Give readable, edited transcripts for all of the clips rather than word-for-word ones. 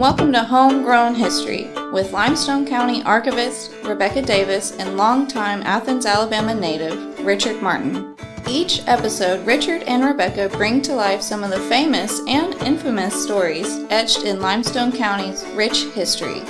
Welcome to Homegrown History with Limestone County Archivist Rebekah Davis and longtime Athens, Alabama native Richard Martin. Each episode, Richard and Rebekah bring to life some of the famous and infamous stories etched in Limestone County's rich history.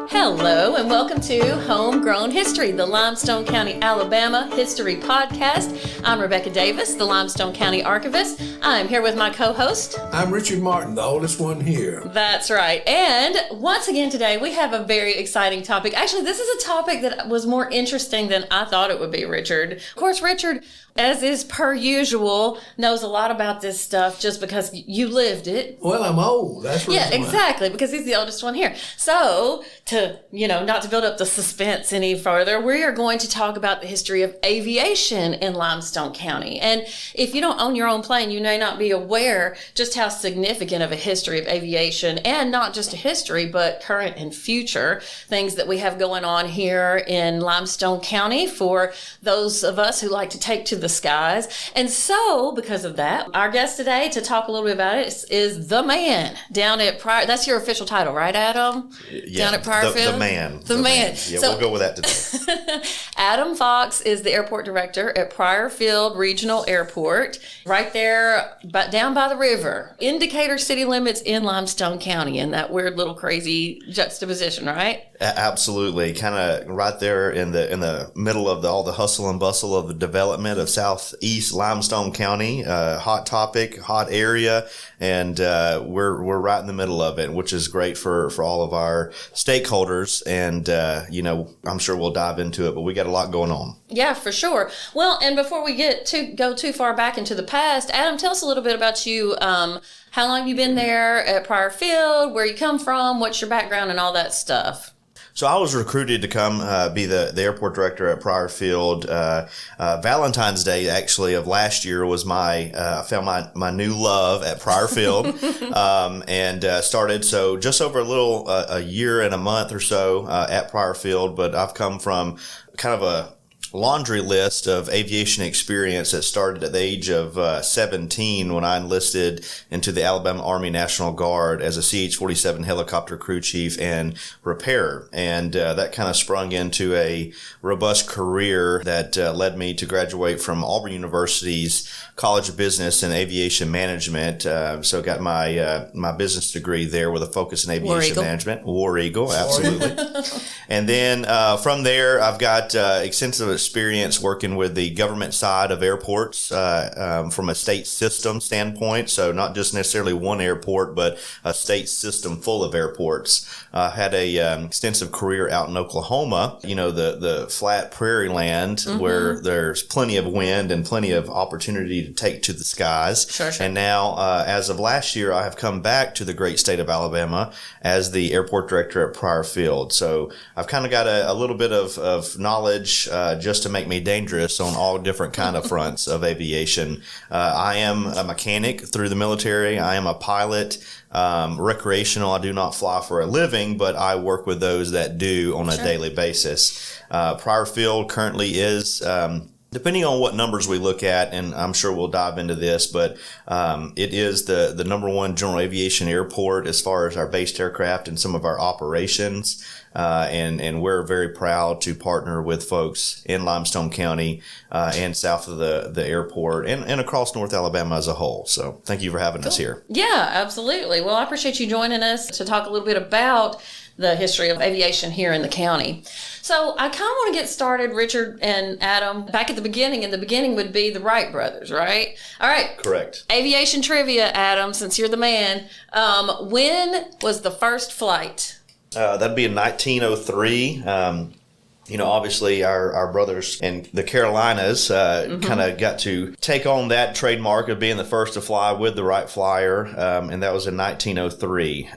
Hello and welcome to Homegrown History, the Limestone County, Alabama History Podcast. I'm Rebekah Davis, the Limestone County Archivist. I'm here with my co-host. I'm Richard Martin, the oldest one here. That's right. And once again today, we have a very exciting topic. Actually, this is a topic that was more interesting than I thought it would be, Richard. Of course, Richard, as is per usual, knows a lot about this stuff just because you lived it. Well, I'm old. That's right. Yeah, exactly, because he's the oldest one here. So, not to build up the suspense any further, we are going to talk about the history of aviation in Limestone County. And if you don't own your own plane, you may not be aware just how significant of a history of aviation, and not just a history, but current and future things that we have going on here in Limestone County for those of us who like to take to the skies. And so, because of that, our guest today to talk a little bit about it is the man down at Pryor. That's your official title, right, Adam? Yeah, down at Pryor Field? The man. The man. Yeah, So, we'll go with that today. Adam Fox is the airport director at Pryor Field Regional Airport, right there down by the river. Indicator city limits in Limestone County, in that weird little crazy juxtaposition, right? Absolutely. Kind of right there in the middle of all the hustle and bustle of the development of southeast Limestone County. Hot topic, hot area, and we're right in the middle of it, which is great for all of our stakeholders. And I'm sure we'll dive into it, but we got a lot going on. Yeah, for sure. Well, and before we go too far back into the past, Adam, tell us a little bit about you. How long have you been there at Pryor Field? Where you come from? What's your background and all that stuff? So I was recruited to come be the airport director at Pryor Field. Valentine's Day, actually, of last year was I found my new love at Pryor Field and started just over a year and a month or so at Pryor Field. But I've come from kind of a laundry list of aviation experience that started at the age of 17 when I enlisted into the Alabama Army National Guard as a CH-47 helicopter crew chief and repairer. And that kind of sprung into a robust career that led me to graduate from Auburn University's College of Business and Aviation Management. So got my business degree there with a focus in aviation management. War Eagle, absolutely. And then from there, I've got extensive experience working with the government side of airports from a state system standpoint. So not just necessarily one airport, but a state system full of airports. Had a extensive career out in Oklahoma, the flat prairie land where there's plenty of wind and plenty of opportunity to take to the skies. Sure. And now, as of last year, I have come back to the great state of Alabama as the airport director at Pryor Field. So I've kind of got a little bit of knowledge just to make me dangerous on all different kind of fronts of aviation. I am a mechanic through the military. I am a pilot. Recreational. I do not fly for a living, but I work with those that do on a daily basis. Pryor Field currently is, depending on what numbers we look at, and I'm sure we'll dive into this, but it is the number one general aviation airport as far as our based aircraft and some of our operations. And we're very proud to partner with folks in Limestone County and south of the airport and across North Alabama as a whole. So thank you for having us here. Yeah, absolutely. Well, I appreciate you joining us to talk a little bit about the history of aviation here in the county. So I kind of want to get started, Richard and Adam, back at the beginning, and the beginning would be the Wright brothers, right? All right. Correct. Aviation trivia, Adam, since you're the man. When was the first flight? That'd be in 1903. Obviously our brothers in the Carolinas kind of got to take on that trademark of being the first to fly with the Wright Flyer, and that was in 1903.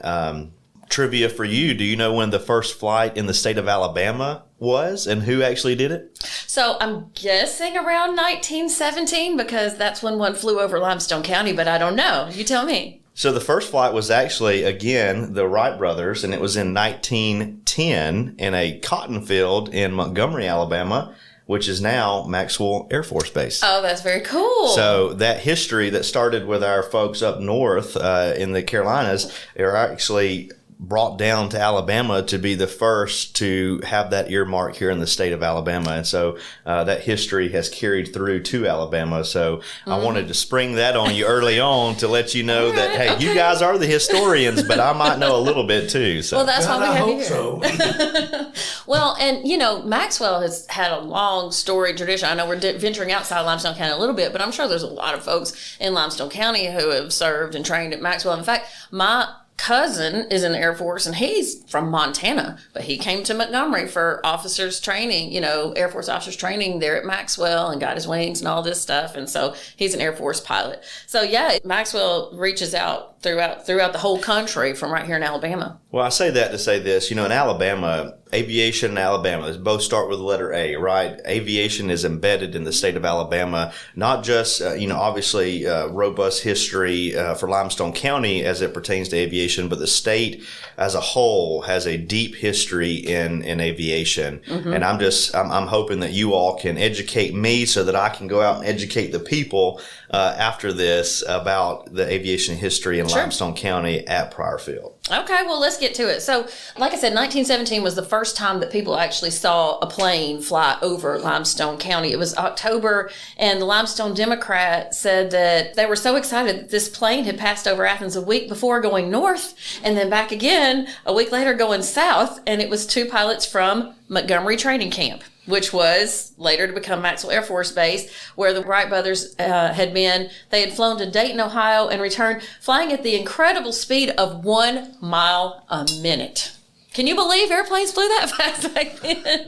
Trivia for you, do you know when the first flight in the state of Alabama was and who actually did it? So I'm guessing around 1917 because that's when one flew over Limestone County, but I don't know. You tell me. So the first flight was actually, again, the Wright brothers, and it was in 1910 in a cotton field in Montgomery, Alabama, which is now Maxwell Air Force Base. Oh, that's very cool. So that history that started with our folks up north in the Carolinas are actually brought down to Alabama to be the first to have that earmark here in the state of Alabama. And so that history has carried through to Alabama. So I wanted to spring that on you early on to let you know that, hey, you guys are the historians, but I might know a little bit too. So. Well, that's why we have you here. So. Well, and Maxwell has had a long storied tradition. I know we're venturing outside Limestone County a little bit, but I'm sure there's a lot of folks in Limestone County who have served and trained at Maxwell. In fact, my cousin is in the Air Force, and he's from Montana, but he came to Montgomery for officers training, Air Force officers training there at Maxwell, and got his wings and all this stuff. And so he's an Air Force pilot. So yeah, Maxwell reaches out throughout the whole country from right here in Alabama. Well, I say that to say this, in Alabama, aviation and Alabama, they both start with the letter A, right? Aviation is embedded in the state of Alabama, not just, obviously robust history for Limestone County as it pertains to aviation, but the state as a whole has a deep history in aviation. Mm-hmm. And I'm hoping that you all can educate me so that I can go out and educate the people after this about the aviation history in Limestone County at Pryor Field. Okay, well, let's get to it. So, like I said, 1917 was the first time that people actually saw a plane fly over Limestone County. It was October, and the Limestone Democrat said that they were so excited that this plane had passed over Athens a week before going north, and then back again a week later going south, and it was two pilots from Montgomery Training Camp, which was later to become Maxwell Air Force Base, where the Wright brothers had been. They had flown to Dayton, Ohio, and returned flying at the incredible speed of 1 mile a minute. Can you believe airplanes flew that fast back then?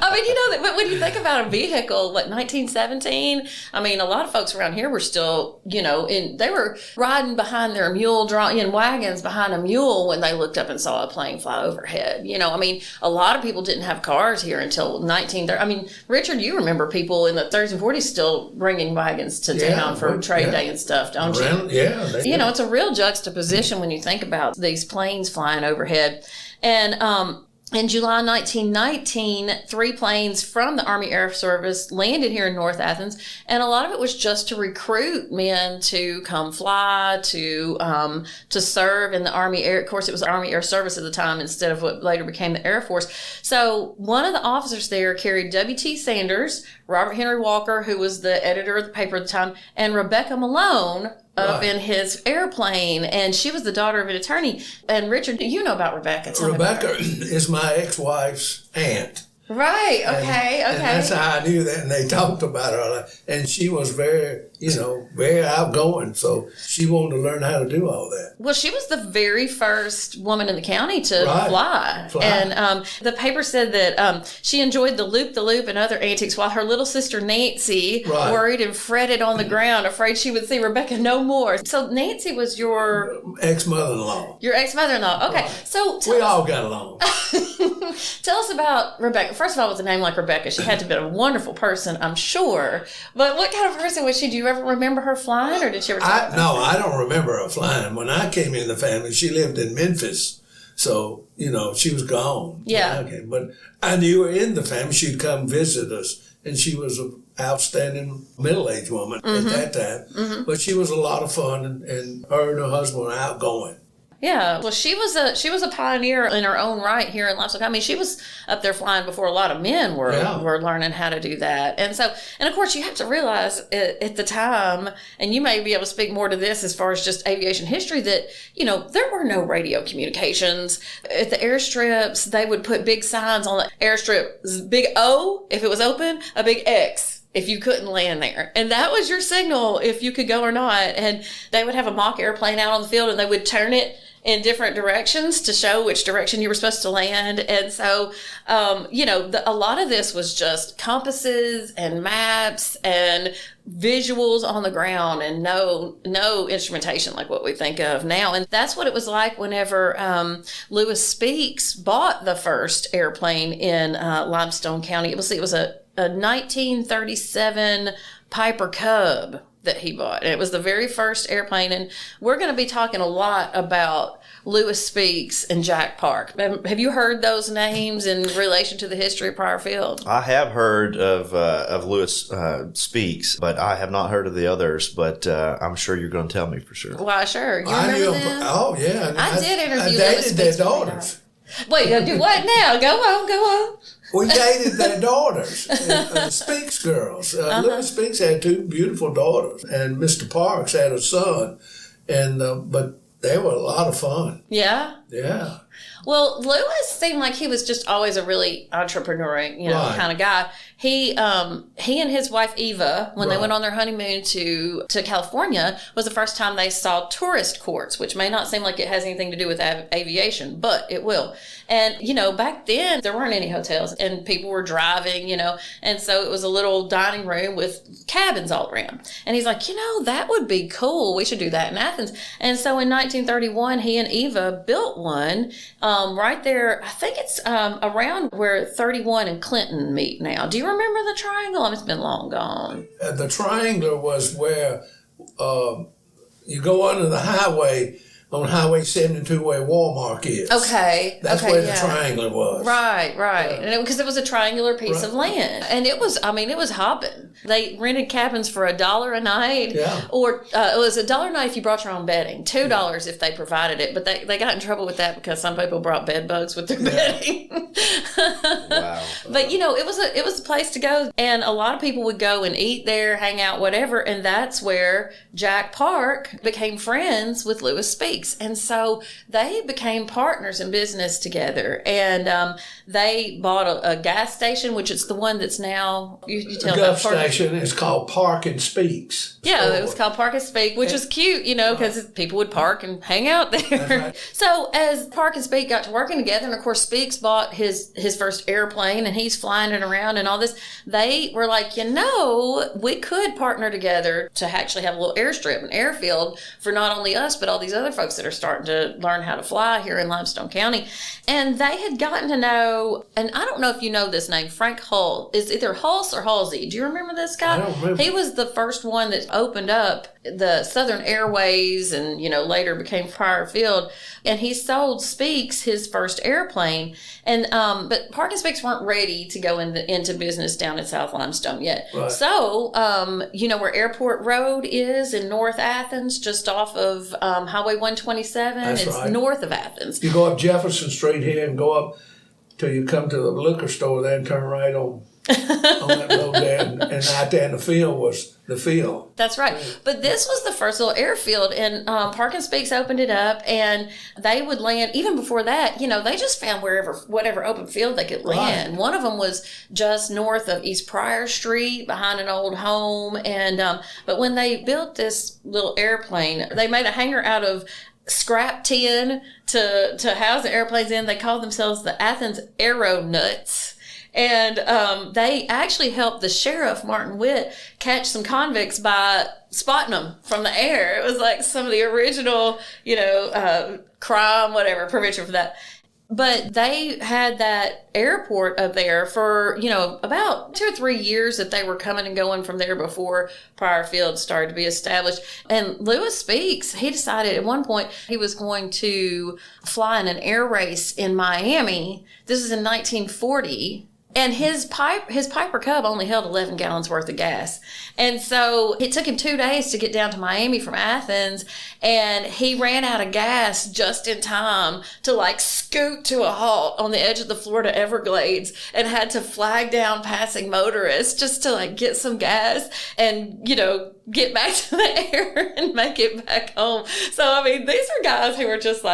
I mean, but when you think about a vehicle, 1917, I mean, a lot of folks around here were still, they were riding behind their mule, in wagons behind a mule when they looked up and saw a plane fly overhead. I mean, a lot of people didn't have cars here until 1930. I mean, Richard, you remember people in the 30s and 40s still bringing wagons to town for trade day and stuff, don't you? Yeah. It's a real juxtaposition when you think about these planes flying overhead. And in July 1919, 3 planes from the Army Air Service landed here in North Athens, and a lot of it was just to recruit men to come fly, to serve in the Army Air. Of course, it was the Army Air Service at the time instead of what later became the Air Force. So one of the officers there carried W.T. Sanders, Robert Henry Walker, who was the editor of the paper at the time, and Rebekah Malone up in his airplane, and she was the daughter of an attorney. And Richard, you know about Rebekah. Rebekah is my ex-wife's aunt. Right. Okay. And that's how I knew that. And they talked about her. And she was very, very outgoing. So she wanted to learn how to do all that. Well, she was the very first woman in the county to fly. And the paper said that she enjoyed the loop and other antics while her little sister Nancy worried and fretted on the ground, afraid she would see Rebekah no more. So Nancy was your ex-mother-in-law. Your ex-mother-in-law. Okay. Right. So we all got along. Tell us about Rebekah. First of all, with a name like Rebekah, she had to be a wonderful person, I'm sure. But what kind of person was she? Do you ever remember her flying, or did she ever talk No, I don't remember her flying. When I came in the family, she lived in Memphis. So, she was gone. Yeah. Okay. But I knew her in the family. She'd come visit us. And she was an outstanding middle-aged woman at that time. Mm-hmm. But she was a lot of fun, and her and her husband were outgoing. Yeah, well, she was a pioneer in her own right here in Limestone County. I mean, she was up there flying before a lot of men were learning how to do that. And of course, you have to realize at the time, and you may be able to speak more to this as far as just aviation history, that, there were no radio communications. At the airstrips, they would put big signs on the airstrip, big O if it was open, a big X if you couldn't land there. And that was your signal if you could go or not. And they would have a mock airplane out on the field, and they would turn it in different directions to show which direction you were supposed to land. And so, a lot of this was just compasses and maps and visuals on the ground, and no instrumentation like what we think of now. And that's what it was like whenever Lewis Speaks bought the first airplane in Limestone County. It was a 1937 Piper Cub that he bought. And it was the very first airplane. And we're going to be talking a lot about Lewis Speaks and Jack Park. Have you heard those names in relation to the history of Pryor Field? I have heard of Lewis Speaks, but I have not heard of the others. But I'm sure you're going to tell me for sure. Why, sure. You I remember knew them? Oh, yeah. I did interview I Lewis dated their Speaks. daughters. Wait, do what now? Go on. We dated their daughters, Speaks girls. Lewis Speaks had 2 beautiful daughters, and Mr. Parks had a son, and but they were a lot of fun. Yeah? Yeah. Well, Lewis seemed like he was just always a really entrepreneurial, Right. kind of guy. He and his wife Eva, when they went on their honeymoon to California, was the first time they saw tourist courts, which may not seem like it has anything to do with aviation, but it will. And, back then there weren't any hotels and people were driving, and so it was a little dining room with cabins all around. And he's like, that would be cool. We should do that in Athens. And so in 1931, he and Eva built one right there. I think it's around where 31 and Clinton meet now. Do you remember the triangle? It's been long gone. The triangle was where you go under the highway on Highway 72 where Walmart is. Okay. That's where the triangle was. Right. And because it was a triangular piece of land. And it was hopping. They rented cabins for $1 a night. Yeah. Or it was $1 a night if you brought your own bedding. $2 if they provided it. But they got in trouble with that because some people brought bed bugs with their bedding. Wow. But it was a place to go. And a lot of people would go and eat there, hang out, whatever. And that's where Jack Park became friends with Lewis Speaks. And so they became partners in business together. And they bought a gas station, which is the one that's now, you tell The that Gulf station is called Park and Speaks. Yeah, it was called Park and Speak, which was cute, because people would park and hang out there. That's right. So as Park and Speak got to working together, and of course Speaks bought his first airplane, and he's flying it around and all this, they were like, we could partner together to actually have a little airstrip, an airfield for not only us, but all these other folks that are starting to learn how to fly here in Limestone County. And they had gotten to know, and I don't know if you know this name, Frank Hull. Is either Hulse or Halsey. Do you remember this guy? I don't remember. He was the first one that opened up the Southern Airways and, later became Pryor Field. And he sold Speaks his first airplane. And but Park and Speaks weren't ready to go into business down in South Limestone yet. Right. So, where Airport Road is in North Athens, just off of Highway 127. That's it's right. north of Athens. You go up Jefferson Street here and go up till you come to the liquor store there and turn right on that road there. And out there in the field was the field. That's right. But this was the first little airfield, and Park and Speaks opened it up, and they would land, even before that, they just found whatever open field they could land. Right. One of them was just north of East Pryor Street, behind an old home, and but when they built this little airplane, they made a hangar out of scrap tin to house the airplanes in. They called themselves the Athens Aeronauts. And they actually helped the sheriff, Martin Witt, catch some convicts by spotting them from the air. It was like some of the original, crime, whatever, prevention for that. But they had that airport up there for, about 2 or 3 years that they were coming and going from there before Pryor Field started to be established. And Lewis Speaks, he decided at one point he was going to fly in an air race in Miami. This is in 1940. And his Piper Cub only held 11 gallons worth of gas. And so it took him 2 days to get down to Miami from Athens. And he ran out of gas just in time to scoot to a halt on the edge of the Florida Everglades and had to flag down passing motorists just to get some gas and, get back to the air and make it back home. So, these are guys who are just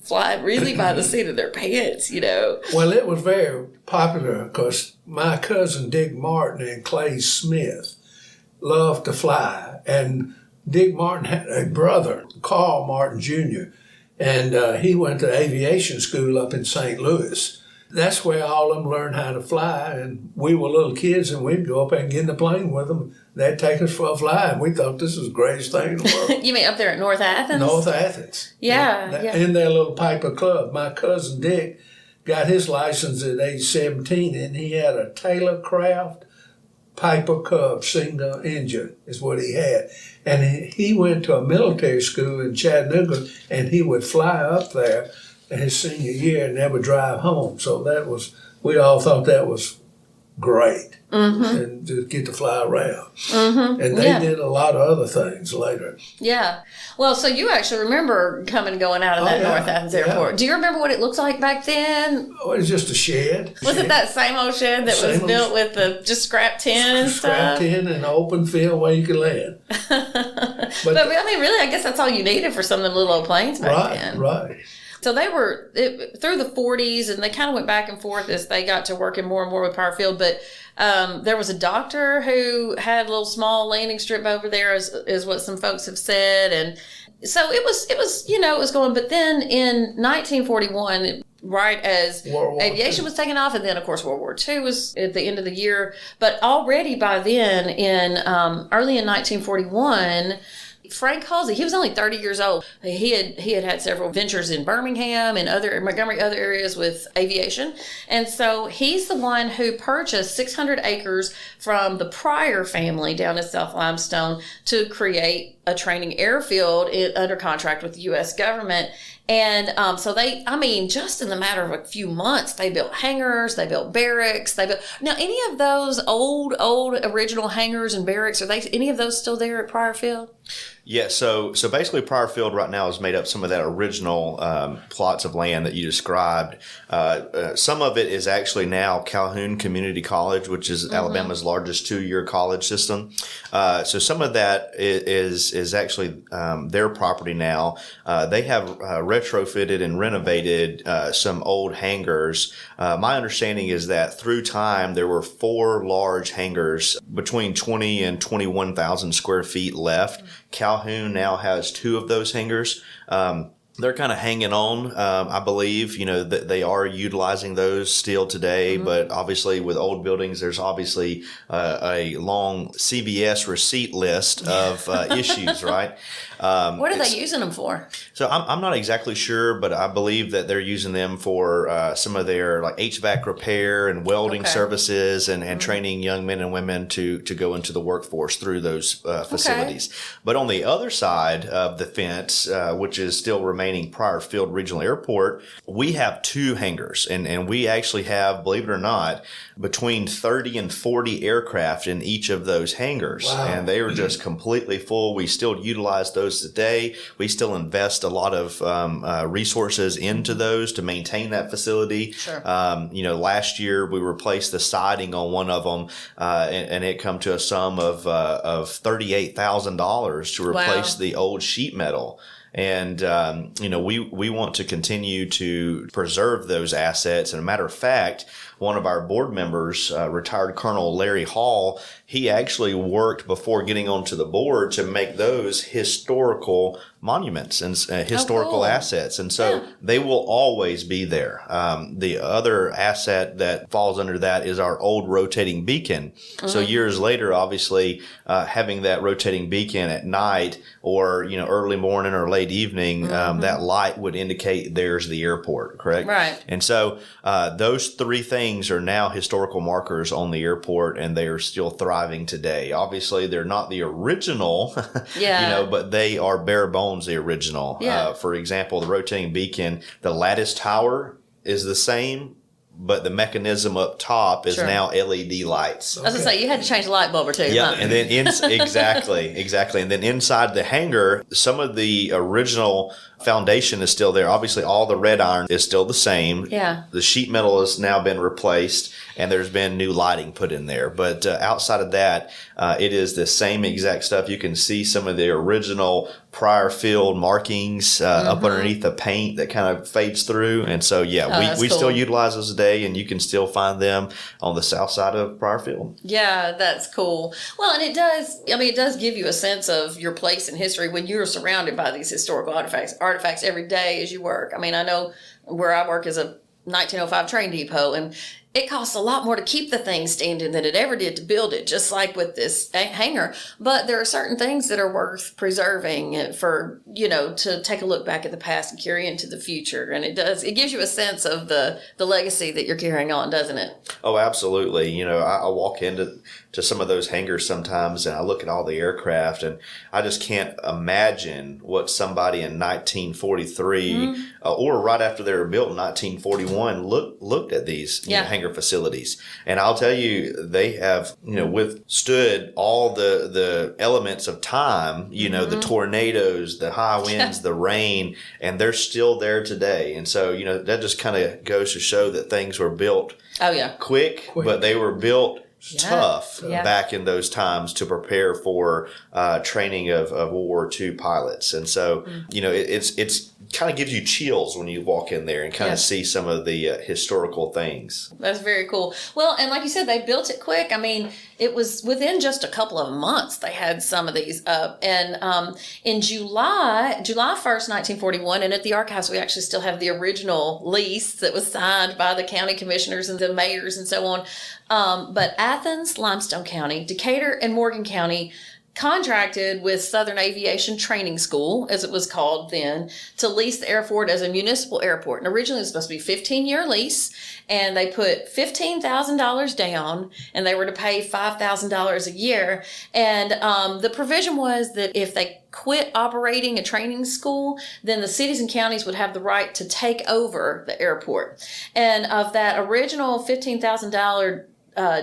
flying really by the seat of their pants, Well, it was very popular because my cousin Dick Martin and Clay Smith loved to fly. And Dick Martin had a brother, Carl Martin Jr., and he went to aviation school up in St. Louis. That's where all of them learned how to fly. And we were little kids, and we'd go up and get in the plane with them. They'd take us for a fly, and we thought this was the greatest thing in the world. You mean up there at North Athens? North Athens. Yeah. In their little Piper Club. My cousin Dick got his license at age 17, and he had a Taylor Craft Piper Cub single engine is what he had. And he went to a military school in Chattanooga, and he would fly up there in his senior year and never drive home. So we all thought that was great, and to get to fly around. And they did a lot of other things later. Yeah. Well, so you actually remember coming and going out of that North Athens airport. Do you remember what it looked like back then? Oh, it was just a shed. Was it that same old shed that was built with the just scrap tin and stuff? Scrap tin and an open field where you could land. But I mean, really, I guess that's all you needed for some of the little old planes back then. Right. So they were through the 40s, and they kind of went back and forth as they got to working more and more with Pryor Field. But there was a doctor who had a little small landing strip over there, is what some folks have said, and so it was it was going. But then in 1941, right as aviation was taking off, and then of course World War II was at the end of the year. But already by then, in early in 1941. Frank Halsey, he was only 30 years old. He had several ventures in Birmingham and Montgomery, other areas with aviation. And so he's the one who purchased 600 acres from the Pryor family down in South Limestone to create a training airfield under contract with the U.S. government. And so just in the matter of a few months, they built hangars, they built barracks, now any of those old original hangars and barracks, are any of those still there at Pryor Field? Yeah, so basically Pryor Field right now has made up some of that original plots of land that you described. Some of it is actually now Calhoun Community College, which is Alabama's largest 2-year college system. So some of that is actually their property now. They have retrofitted and renovated some old hangars. My understanding is that through time there were 4 large hangars between 20 and 21,000 square feet left. Calhoun now has 2 of those hangars. They're kind of hanging on, I believe. That they are utilizing those still today, but obviously with old buildings, there's obviously a long CBS receipt list of issues, right? What are they using them for? So I'm not exactly sure, but I believe that they're using them for some of their like HVAC repair and welding services and training young men and women to go into the workforce through those facilities. But on the other side of the fence, which is still remaining Pryor Field Regional Airport, we have 2 hangars, and we actually have, believe it or not, between 30 and 40 aircraft in each of those hangars. Wow. And they are just completely full. We still utilize those today. We still invest a lot of resources into those to maintain that facility. Sure. Last year we replaced the siding on one of them, and it come to a sum of $38,000 to replace the old sheet metal. And, we want to continue to preserve those assets. And a matter of fact, one of our board members, retired Colonel Larry Hall, he actually worked before getting onto the board to make those historical monuments and historical assets. And so they will always be there. The other asset that falls under that is our old rotating beacon. So years later, obviously, having that rotating beacon at night or, early morning or late evening, that light would indicate there's the airport, correct? Right. And so those 3 things are now historical markers on the airport, and they are still thriving today. Obviously, they're not the original, but they are bare bones the original. Yeah. For example, the rotating beacon, the lattice tower is the same, but the mechanism up top is now LED lights. I was going to say, you had to change the light bulb or 2. Yeah, and then exactly. And then inside the hangar, some of the original foundation is still there. Obviously, all the red iron is still the same. Yeah. The sheet metal has now been replaced, and there's been new lighting put in there. But outside of that, it is the same exact stuff. You can see some of the original Pryor Field markings up underneath the paint that kind of fades through. And so, we still utilize those today, and you can still find them on the south side of Pryor Field. Yeah, that's cool. Well, and it does give you a sense of your place in history when you're surrounded by these historical artifacts every day as you work. I mean, I know where I work is a 1905 train depot, and it costs a lot more to keep the thing standing than it ever did to build it, just like with this hangar. But there are certain things that are worth preserving for, to take a look back at the past and carry into the future. And it gives you a sense of the legacy that you're carrying on, doesn't it? Oh, absolutely. I walk into to some of those hangars sometimes, and I look at all the aircraft, and I just can't imagine what somebody in 1943 or right after they were built in 1941 looked at these hangar facilities. And I'll tell you, they have withstood all the elements of time, the tornadoes, the high winds, the rain, and they're still there today. And so that just kind of goes to show that things were built quick, but they were built tough back in those times to prepare for training of World War II pilots. And so, it's kind of gives you chills when you walk in there and kind of see some of the historical things. That's very cool. Well, and like you said, they built it quick. I mean, it was within just a couple of months they had some of these up. And in July 1st, 1941, and at the archives, we actually still have the original lease that was signed by the county commissioners and the mayors and so on. But Athens, Limestone County, Decatur, and Morgan County contracted with Southern Aviation Training School, as it was called then, to lease the airport as a municipal airport. And originally it was supposed to be a 15-year lease, and they put $15,000 down, and they were to pay $5,000 a year. And the provision was that if they quit operating a training school, then the cities and counties would have the right to take over the airport. And of that original $15,000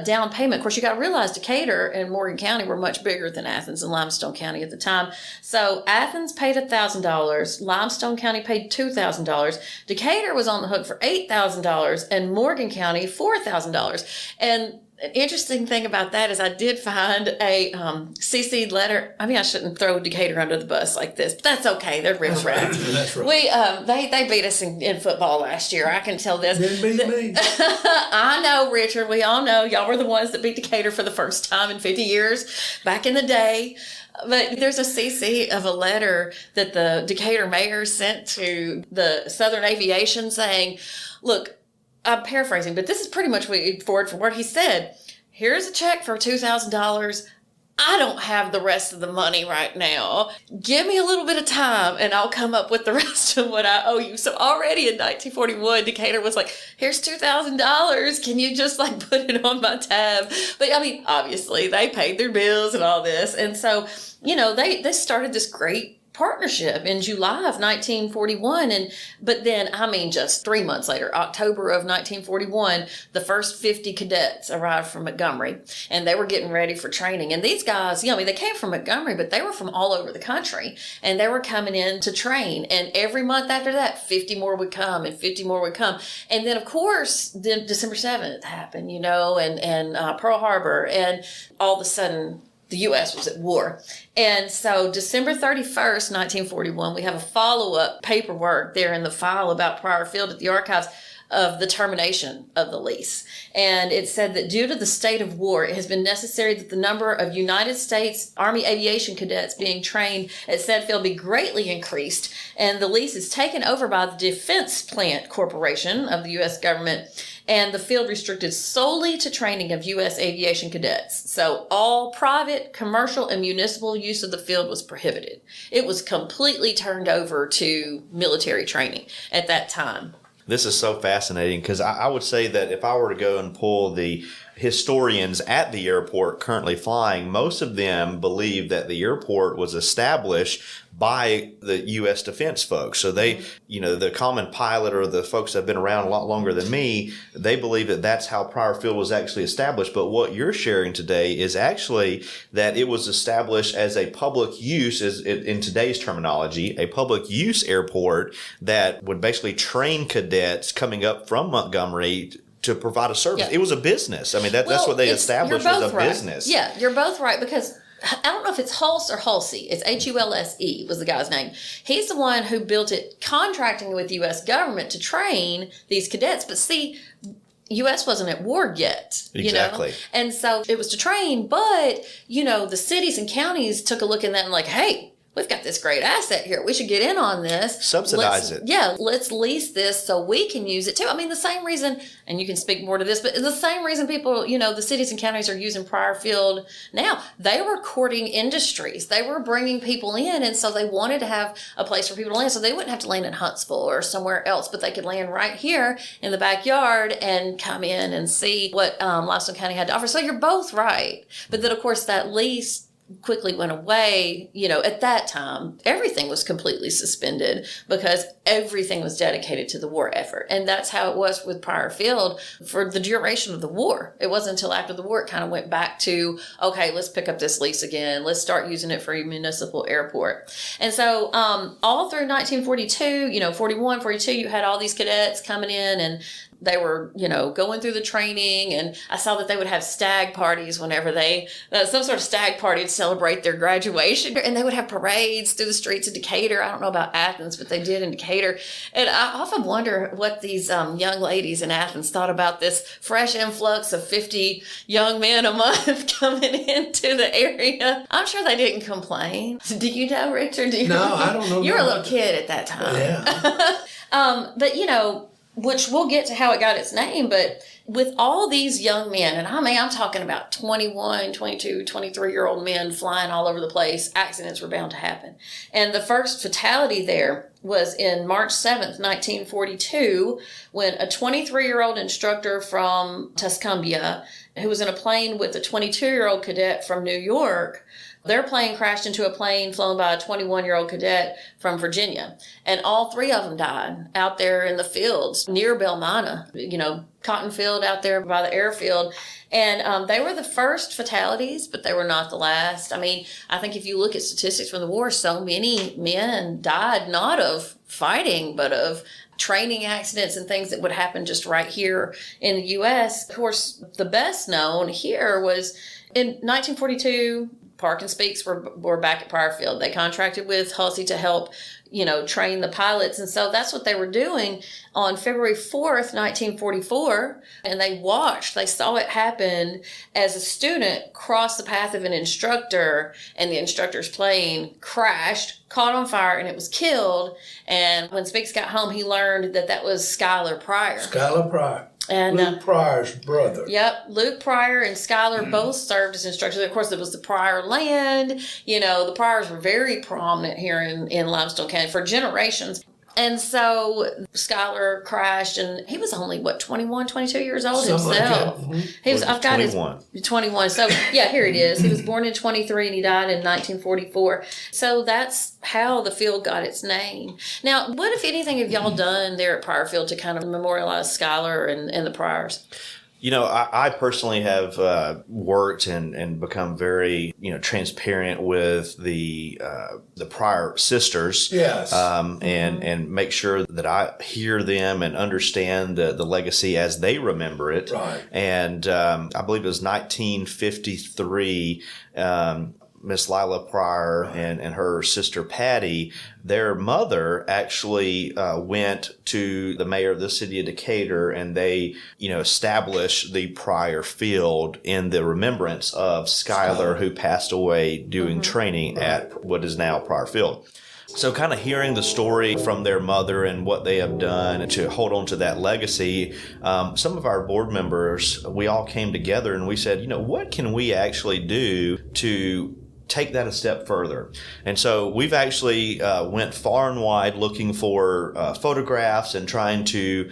down payment. Of course, you got to realize Decatur and Morgan County were much bigger than Athens and Limestone County at the time. So Athens paid $1,000, Limestone County paid $2,000, Decatur was on the hook for $8,000, and Morgan County $4,000. And an interesting thing about that is I did find a CC'd letter. I mean, I shouldn't throw Decatur under the bus like this, but that's okay. They're river rats. That's right. They beat us in football last year. I can tell this. Didn't beat me. I know, Richard. We all know y'all were the ones that beat Decatur for the first time in 50 years back in the day. But there's a CC of a letter that the Decatur mayor sent to the Southern Aviation saying, look, I'm paraphrasing, but this is pretty much word for word. He said, here's a check for $2,000. I don't have the rest of the money right now. Give me a little bit of time and I'll come up with the rest of what I owe you. So already in 1941, Decatur was like, here's $2,000. Can you just put it on my tab? But I mean, obviously they paid their bills and all this. And so, they started this great partnership in July of 1941. But then, just 3 months later, October of 1941, the first 50 cadets arrived from Montgomery, and they were getting ready for training. And these guys, they came from Montgomery, but they were from all over the country, and they were coming in to train. And every month after that, 50 more would come and 50 more would come. And then, of course, December 7th happened, and Pearl Harbor, and all of a sudden, the U.S. was at war. And so December 31st, 1941, we have a follow-up paperwork there in the file about Pryor Field at the archives of the termination of the lease. And it said that due to the state of war, it has been necessary that the number of United States Army aviation cadets being trained at said field be greatly increased, and the lease is taken over by the Defense Plant Corporation of the U.S. government, and the field restricted solely to training of U.S. aviation cadets. So all private, commercial, and municipal use of the field was prohibited. It was completely turned over to military training at that time. This is so fascinating because I would say that if I were to go and pull the historians at the airport currently flying, most of them believe that the airport was established by the U.S. defense folks. So they, the common pilot or the folks that have been around a lot longer than me, they believe that that's how Pryor Field was actually established. But what you're sharing today is actually that it was established as a public use, in today's terminology, a public use airport that would basically train cadets coming up from Montgomery to provide a service. Yeah. It was a business. I mean, that's what they established was a business. Yeah, you're both right, because I don't know if it's Hulse or Hulsey. It's Hulse was the guy's name. He's the one who built it, contracting with the U.S. government to train these cadets. But see, U.S. wasn't at war yet. Exactly. And so it was to train, but, the cities and counties took a look at that and hey, we've got this great asset here. We should get in on this. Subsidize it. Yeah, let's lease this so we can use it too. I mean, the same reason, and you can speak more to this, but the same reason people, the cities and counties are using Pryor Field now. They were courting industries. They were bringing people in, and so they wanted to have a place for people to land, so they wouldn't have to land in Huntsville or somewhere else, but they could land right here in the backyard and come in and see what Limestone County had to offer. So you're both right. But then, of course, that lease quickly went away. At that time, everything was completely suspended because everything was dedicated to the war effort. And that's how it was with Pryor Field for the duration of the war. It wasn't until after the war it kind of went back to, okay, let's pick up this lease again. Let's start using it for a municipal airport. And so all through 1942, 41, 42, you had all these cadets coming in, and they were, going through the training, and I saw that they would have stag parties whenever some sort of stag party to celebrate their graduation. And they would have parades through the streets of Decatur. I don't know about Athens, but they did in Decatur. And I often wonder what these young ladies in Athens thought about this fresh influx of 50 young men a month coming into the area. I'm sure they didn't complain. Do you know, Richard? No, I don't know. You were a little kid at that time. Yeah. But, which we'll get to how it got its name, but with all these young men, and I'm talking about 21, 22, 23-year-old men flying all over the place, accidents were bound to happen. And the first fatality there was in March 7th, 1942, when a 23-year-old instructor from Tuscumbia, who was in a plane with a 22-year-old cadet from New York, their plane crashed into a plane flown by a 21-year-old cadet from Virginia. And all three of them died out there in the fields near Belmina, cotton field out there by the airfield. And they were the first fatalities, but they were not the last. I mean, I think if you look at statistics from the war, so many men died not of fighting, but of training accidents and things that would happen just right here in the U.S. Of course, the best known here was in 1942, Park and Speaks were back at Pryor Field. They contracted with Hussey to help, train the pilots. And so that's what they were doing on February 4th, 1944. And they saw it happen as a student crossed the path of an instructor, and the instructor's plane crashed, caught on fire, and it was killed. And when Speaks got home, he learned that was Skylar Pryor. Skylar Pryor. And Luke Pryor's brother. Yep, Luke Pryor and Skylar both served as instructors. Of course, it was the Pryor land. The Pryors were very prominent here in Limestone County for generations. And so Skylar crashed, and he was only, 21, 22 years old Something himself. like that. He was, I've got 21. his 21. So, yeah, here it is. He was born in 23, and he died in 1944. So that's how the field got its name. Now, what, if anything, have y'all done there at Pryor Field to kind of memorialize Skylar and the Pryors? I personally have worked and become very, transparent with the Pryor sisters. Yes. And make sure that I hear them and understand the legacy as they remember it. Right. And I believe it was 1953. Miss Lila Pryor and her sister Patty, their mother actually went to the mayor of the city of Decatur, and they, established the Pryor Field in the remembrance of Skylar, who passed away doing training at what is now Pryor Field. So kind of hearing the story from their mother and what they have done to hold on to that legacy, some of our board members, we all came together and we said, what can we actually do to take that a step further? And so we've actually went far and wide looking for photographs and trying to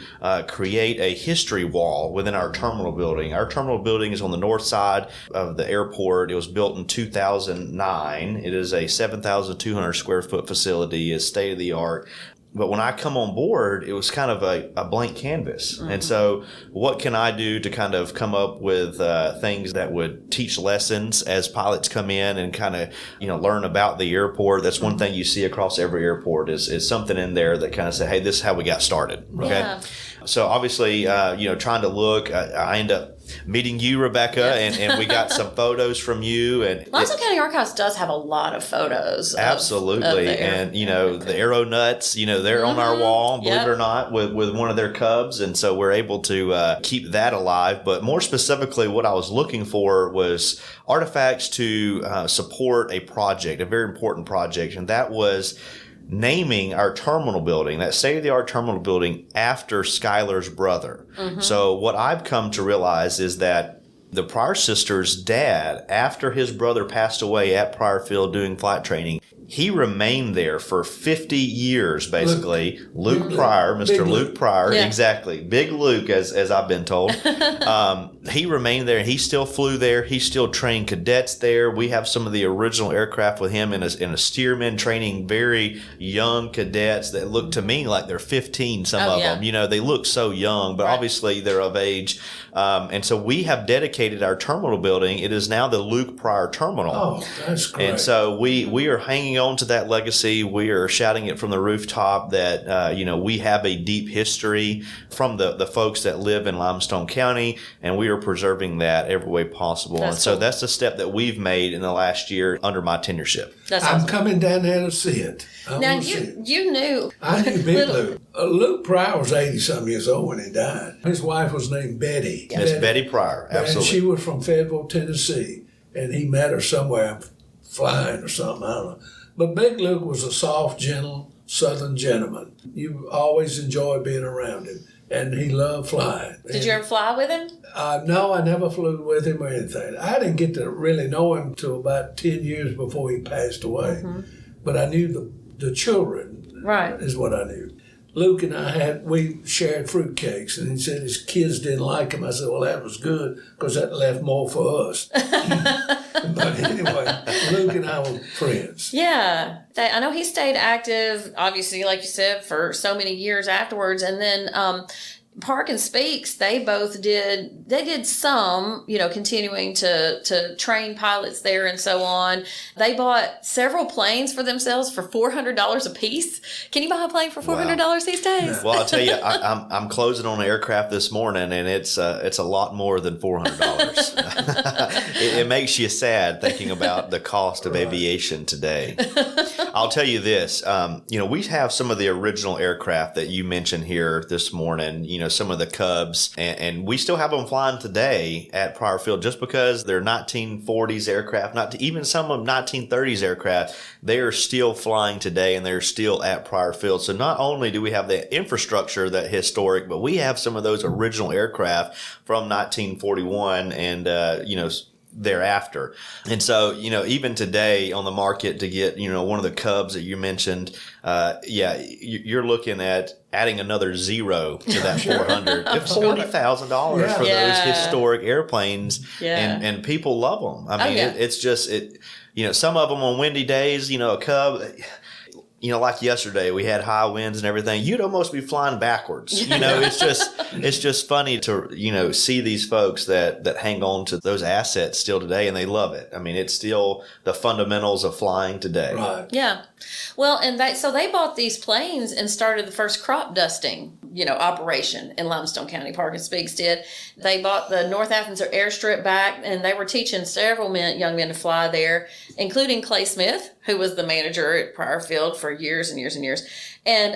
create a history wall within our terminal building. Our terminal building is on the north side of the airport. It was built in 2009. It is a 7,200 square foot facility. It's state of the art. But when I come on board, it was kind of a blank canvas. Mm-hmm. And so what can I do to kind of come up with things that would teach lessons as pilots come in and kind of, learn about the airport? That's one thing you see across every airport is something in there that kind of say, hey, this is how we got started. Okay. So obviously, trying to look, I end up meeting you, Rebekah, and we got some photos from you. And Limestone County Archives does have a lot of photos. Absolutely. And, the arrow nuts, they're on our wall, believe it or not, with one of their cubs. And so we're able to keep that alive. But more specifically, what I was looking for was artifacts to support a project, a very important project. And that was naming our terminal building, that state-of-the-art terminal building, after Schuyler's brother. So what I've come to realize is that the Pryor sisters' dad, after his brother passed away at Pryor Field doing flight training, he remained there for 50 years, basically. Luke Pryor, Mr. Luke Pryor, exactly. Big Luke, as I've been told. He remained there, and he still flew there. He still trained cadets there. We have some of the original aircraft with him in a steerman, training very young cadets that look to me like they're 15, some of them. They look so young, but obviously they're of age. And so we have dedicated our terminal building. It is now the Luke Pryor Terminal. Oh, that's great. And so we are hanging on to that legacy. We are shouting it from the rooftop that, we have a deep history from the folks that live in Limestone County, and we are preserving that every way possible. So that's the step that we've made in the last year under my tenureship. That's I'm awesome. coming down there to see it. Now, you knew. I knew Big Luke. Luke Pryor was 80-some years old when he died. His wife was named Betty. Miss Betty Pryor, absolutely. And she was from Fayetteville, Tennessee, and he met her somewhere flying or something, I don't know. But Big Luke was a soft, gentle Southern gentleman. You always enjoyed being around him, and he loved flying. Did you ever fly with him? No, I never flew with him or anything. I didn't get to really know him until about 10 years before he passed away. But I knew the children, Right. is what I knew. Luke and we shared fruitcakes, and he said his kids didn't like him. I said, well, that was good, because that left more for us. But anyway, Luke and I were friends. Yeah. I know he stayed active, obviously, like you said, for so many years afterwards. And then Park and Speaks, they did some, continuing to train pilots there and so on. They bought several planes for themselves for $400 a piece. Can you buy a plane for $400 these days? Well, I'll tell you, I'm closing on an aircraft this morning, and it's a lot more than $400. It makes you sad thinking about the cost of aviation today. I'll tell you this, we have some of the original aircraft that you mentioned here this morning, some of the Cubs, and we still have them flying today at Pryor Field just because they're 1940s aircraft, not even some of them 1930s aircraft. They are still flying today, and they're still at Pryor Field. So not only do we have the infrastructure that historic, but we have some of those original aircraft from 1941 and, thereafter. And so, even today on the market to get, one of the Cubs that you mentioned, you're looking at adding another zero to that 400, $40,000 for those historic airplanes. And people love them. I mean, it's just, some of them on windy days, a Cub, like yesterday, we had high winds and everything. You'd almost be flying backwards. It's just funny to, see these folks that hang on to those assets still today, and they love it. I mean, it's still the fundamentals of flying today. Right. Yeah. Well, and so they bought these planes and started the first crop dusting, operation in Limestone County. Park and Speaks did. They bought the North Athens Airstrip back, and they were teaching several young men to fly there, including Clay Smith, who was the manager at Pryor Field for years and years and years. And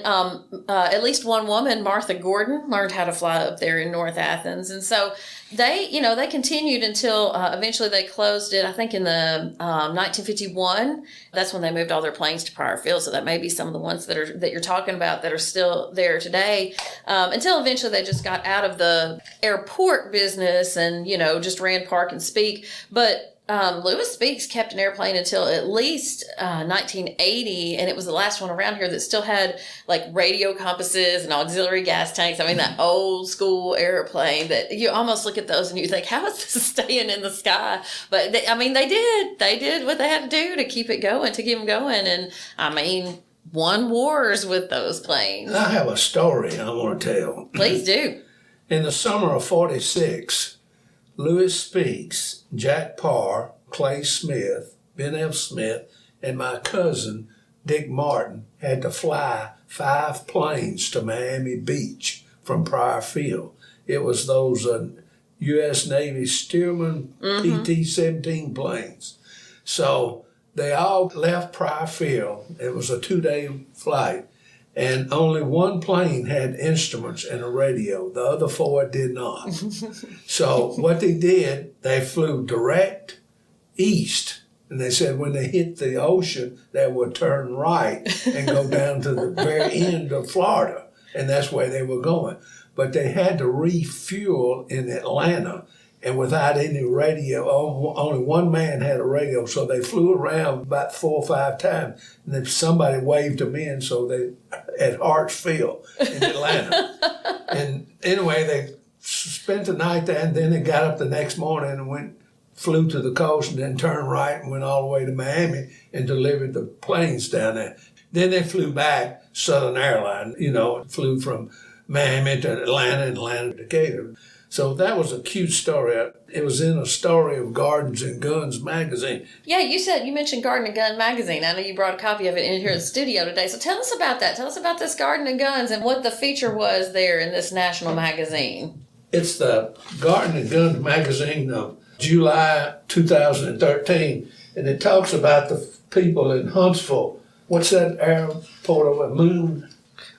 at least one woman, Martha Gordon, learned how to fly up there in North Athens. And so they continued until eventually they closed it, I think in the 1951. That's when they moved all their planes to Pryor Field. So that may be some of the ones that you're talking about that are still there today. Until eventually they just got out of the airport business and, just ran Park and Speak. But Lewis Speaks kept an airplane until at least 1980, and it was the last one around here that still had like radio compasses and auxiliary gas tanks. I mean, that old school airplane that you almost look at those and you think, how is this staying in the sky? But they did what they had to do to keep it going, to keep them going. And I mean, won wars with those planes. I have a story I want to tell. Please do. In the summer of 46, Lewis Speaks, Jack Parr, Clay Smith, Ben F. Smith, and my cousin, Dick Martin, had to fly 5 planes to Miami Beach from Pryor Field. It was those U.S. Navy Stearman PT-17 planes. So they all left Pryor Field. It was a 2-day flight. And only one plane had instruments and a radio. The other 4 did not. So what they did, they flew direct east. And they said when they hit the ocean, they would turn right and go down to the very end of Florida. And that's where they were going. But they had to refuel in Atlanta. And without any radio, only one man had a radio, so they flew around about 4 or 5 times, and then somebody waved them in, so they at Hartsfield in Atlanta. And anyway, they spent the night there, and then they got up the next morning and flew to the coast, and then turned right and went all the way to Miami and delivered the planes down there. Then they flew back, Southern Airlines, flew from Miami to Atlanta and Atlanta to Decatur. So that was a cute story. It was in a story of Gardens and Guns magazine. Yeah, you mentioned Garden and Gun magazine. I know you brought a copy of it in here in the studio today. So tell us about that. Tell us about this Garden and Guns and what the feature was there in this national magazine. It's the Garden and Guns magazine of July 2013, and it talks about the people in Huntsville. What's that airport over Moontown.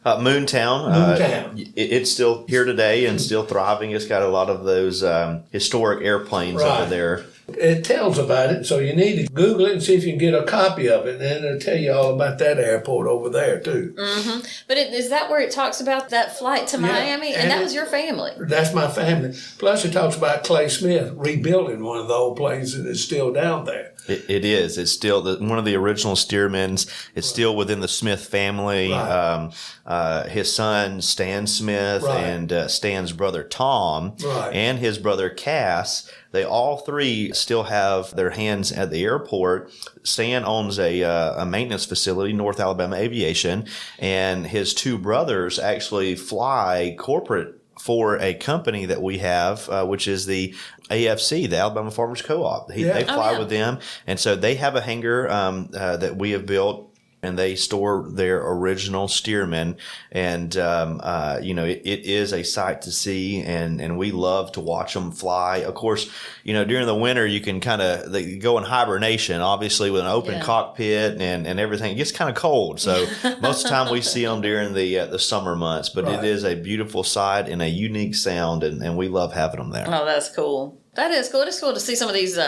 Moontown. It's still here today and still thriving. It's got a lot of those historic airplanes over there. It tells about it, so you need to Google it and see if you can get a copy of it, and then it'll tell you all about that airport over there, too. Mm-hmm. But is that where it talks about that flight to Miami? And that was your family? That's my family. Plus, it talks about Clay Smith rebuilding one of the old planes, and it's still down there. It is. It's still one of the original Stearmans. It's still within the Smith family. Right. His son, Stan Smith, and Stan's brother, Tom, and his brother, Cass, they all 3 still have their hands at the airport. Stan owns a maintenance facility, North Alabama Aviation, and his 2 brothers actually fly corporate for a company that we have, which is the AFC, the Alabama Farmers Co-op. They fly with them, and so they have a hangar that we have built, and they store their original Stearman, and it is a sight to see, and we love to watch them fly. Of course, during the winter you can they go in hibernation, obviously with an open cockpit and everything. It gets kind of cold, so most of the time we see them during the summer months. But it is a beautiful sight and a unique sound, and we love having them there. Oh, that's cool. That is cool. It's cool to see some of these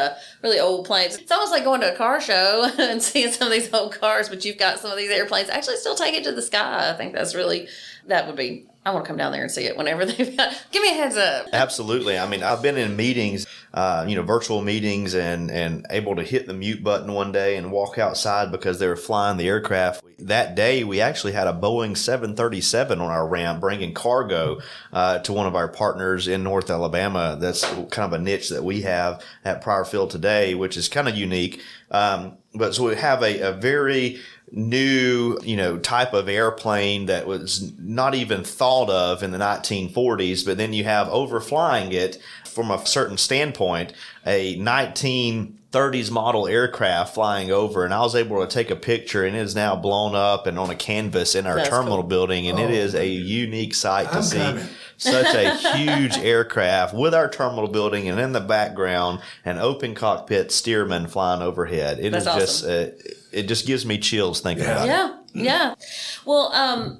really old planes. It's almost like going to a car show and seeing some of these old cars, but you've got some of these airplanes actually still take it to the sky. I think that would be, I want to come down there and see it whenever they've got, give me a heads up. Absolutely. I mean, I've been in meetings, virtual meetings and able to hit the mute button one day and walk outside because they were flying the aircraft. That day, we actually had a Boeing 737 on our ramp bringing cargo to one of our partners in North Alabama. That's kind of a niche that we have at Pryor Field today, which is kind of unique. But so we have a very new, type of airplane that was not even thought of in the 1940s, but then you have overflying it from a certain standpoint, a 1930s model aircraft flying over, and I was able to take a picture, and it is now blown up and on a canvas in our terminal building, and it is a unique sight to see. Such a huge aircraft with our terminal building, and in the background, an open cockpit Stearman flying overhead. It is awesome. Just it just gives me chills thinking about it. Yeah. Well,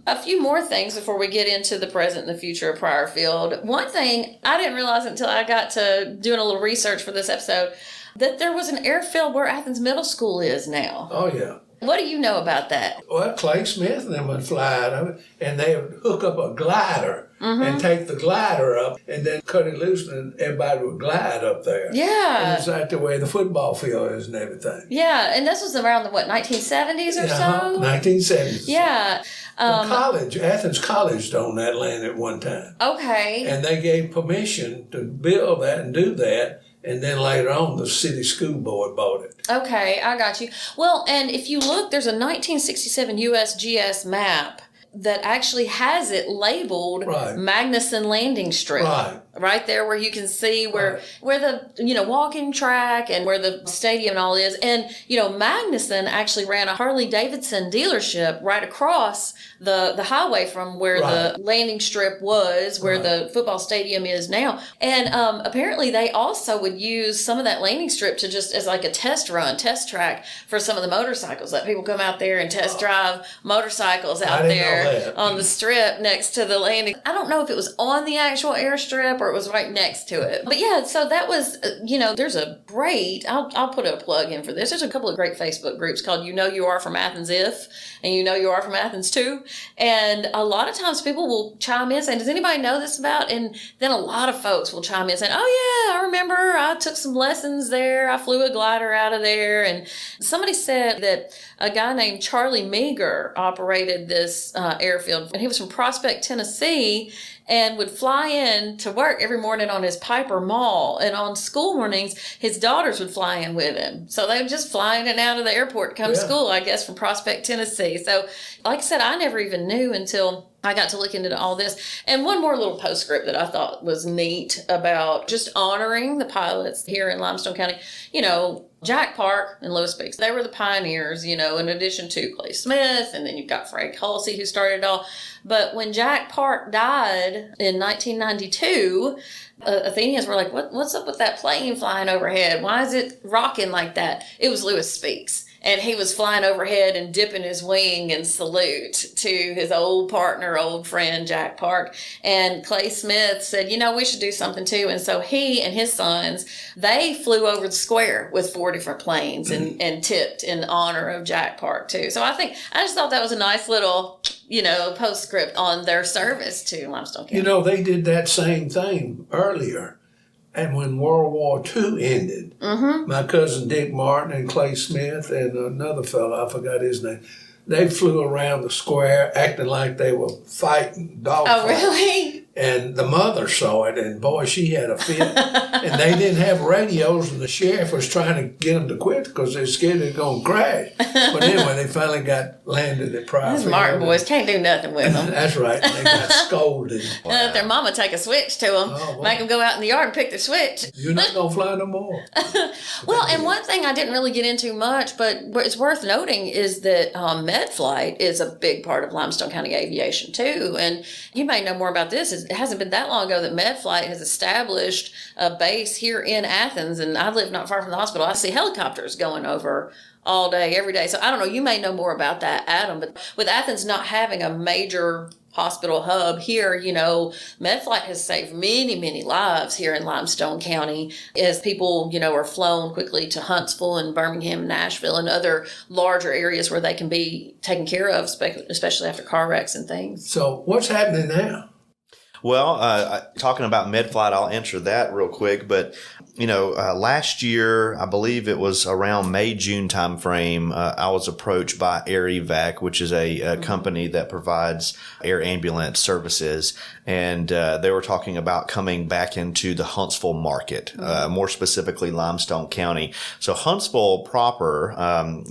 a few more things before we get into the present and the future of Pryor Field. One thing I didn't realize until I got to doing a little research for this episode, that there was an airfield where Athens Middle School is now. Oh, yeah. What do you know about that? Well, Clay Smith and them would fly out of it, and they would hook up a glider and take the glider up and then cut it loose, and everybody would glide up there. Yeah. And it's like the way the football field is and everything. Yeah, and this was around the, 1970s or so? 1970s. Yeah. Athens College owned that land at one time. Okay. And they gave permission to build that and do that. And then later on, the city school board bought it. Okay, I got you. Well, and if you look, there's a 1967 USGS map that actually has it labeled Magnuson Landing Strip. Right. right there where you can see where the, walking track and where the stadium and all is. And, Magnuson actually ran a Harley Davidson dealership right across the highway from where the landing strip was, where the football stadium is now. And apparently they also would use some of that landing strip to just as like a test track for some of the motorcycles. Let people come out there and test drive motorcycles out there on the strip next to the landing. I don't know if it was on the actual airstrip or it was right next to it. But yeah, so that was, there's a great, I'll put a plug in for this. There's a couple of great Facebook groups called You Know You Are From Athens If, and You Know You Are From Athens Too. And a lot of times people will chime in saying, does anybody know this about? And then a lot of folks will chime in saying, oh yeah, I remember I took some lessons there. I flew a glider out of there. And somebody said that a guy named Charlie Meager operated this airfield, and he was from Prospect, Tennessee, and would fly in to work every morning on his Piper Mall. And on school mornings, his daughters would fly in with him. So they would just fly in and out of the airport to come to school, I guess, from Prospect, Tennessee. So like I said, I never even knew until I got to look into all this. And one more little postscript that I thought was neat about just honoring the pilots here in Limestone County. Jack Park and Lewis Speaks, they were the pioneers, in addition to Clay Smith, and then you've got Frank Halsey who started it all. But when Jack Park died in 1992, Athenians were like, what's up with that plane flying overhead? Why is it rocking like that? It was Lewis Speaks. And he was flying overhead and dipping his wing in salute to his old partner, old friend, Jack Park. And Clay Smith said, we should do something too. And so he and his sons, they flew over the square with 4 different planes and tipped in honor of Jack Park too. So I just thought that was a nice little, postscript on their service to Limestone County. They did that same thing earlier. And when World War II ended, my cousin Dick Martin and Clay Smith and another fellow, I forgot his name, they flew around the square acting like they were fighting dog fights. Oh, really? And the mother saw it, and boy, she had a fit. And they didn't have radios, and the sheriff was trying to get them to quit because they're scared they're going to crash. But anyway, they finally got landed at Pryor Field. These Martin boys can't do nothing with them. That's right. They got scolded. Let their mama take a switch to them, make them go out in the yard and pick their switch. You're not going to fly no more. Well, and one thing I didn't really get into much, but it's worth noting is that med flight is a big part of Limestone County Aviation too. And you may know more about this. It hasn't been that long ago that MedFlight has established a base here in Athens, and I live not far from the hospital. I see helicopters going over all day, every day. So I don't know, you may know more about that, Adam, but with Athens not having a major hospital hub here, MedFlight has saved many, many lives here in Limestone County as people, are flown quickly to Huntsville and Birmingham, Nashville, and other larger areas where they can be taken care of, especially after car wrecks and things. So what's happening now? Well, talking about MedFlight, I'll answer that real quick. But, last year, I believe it was around May, June timeframe, I was approached by Air Evac, which is a company that provides air ambulance services. And they were talking about coming back into the Huntsville market, more specifically Limestone County. So Huntsville proper,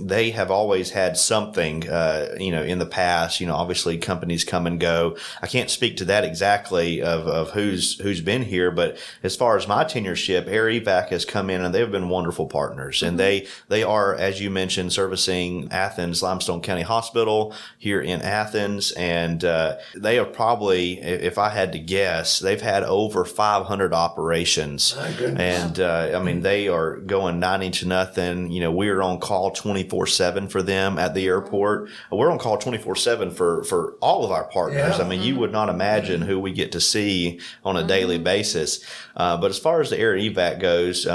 they have always had something, in the past. Obviously companies come and go. I can't speak to that exactly of who's been here, but as far as my tenureship, Air Evac has come in and they've been wonderful partners. And they are, as you mentioned, servicing Athens-Limestone County Hospital here in Athens. And they are probably, if I had to guess, they've had over 500 operations. And they are going 90-0. We're on call 24/7 for them at the airport. We're on call 24/7 for all of our partners. Yeah. You would not imagine who we get to see on a daily basis. But as far as the Air Evac goes,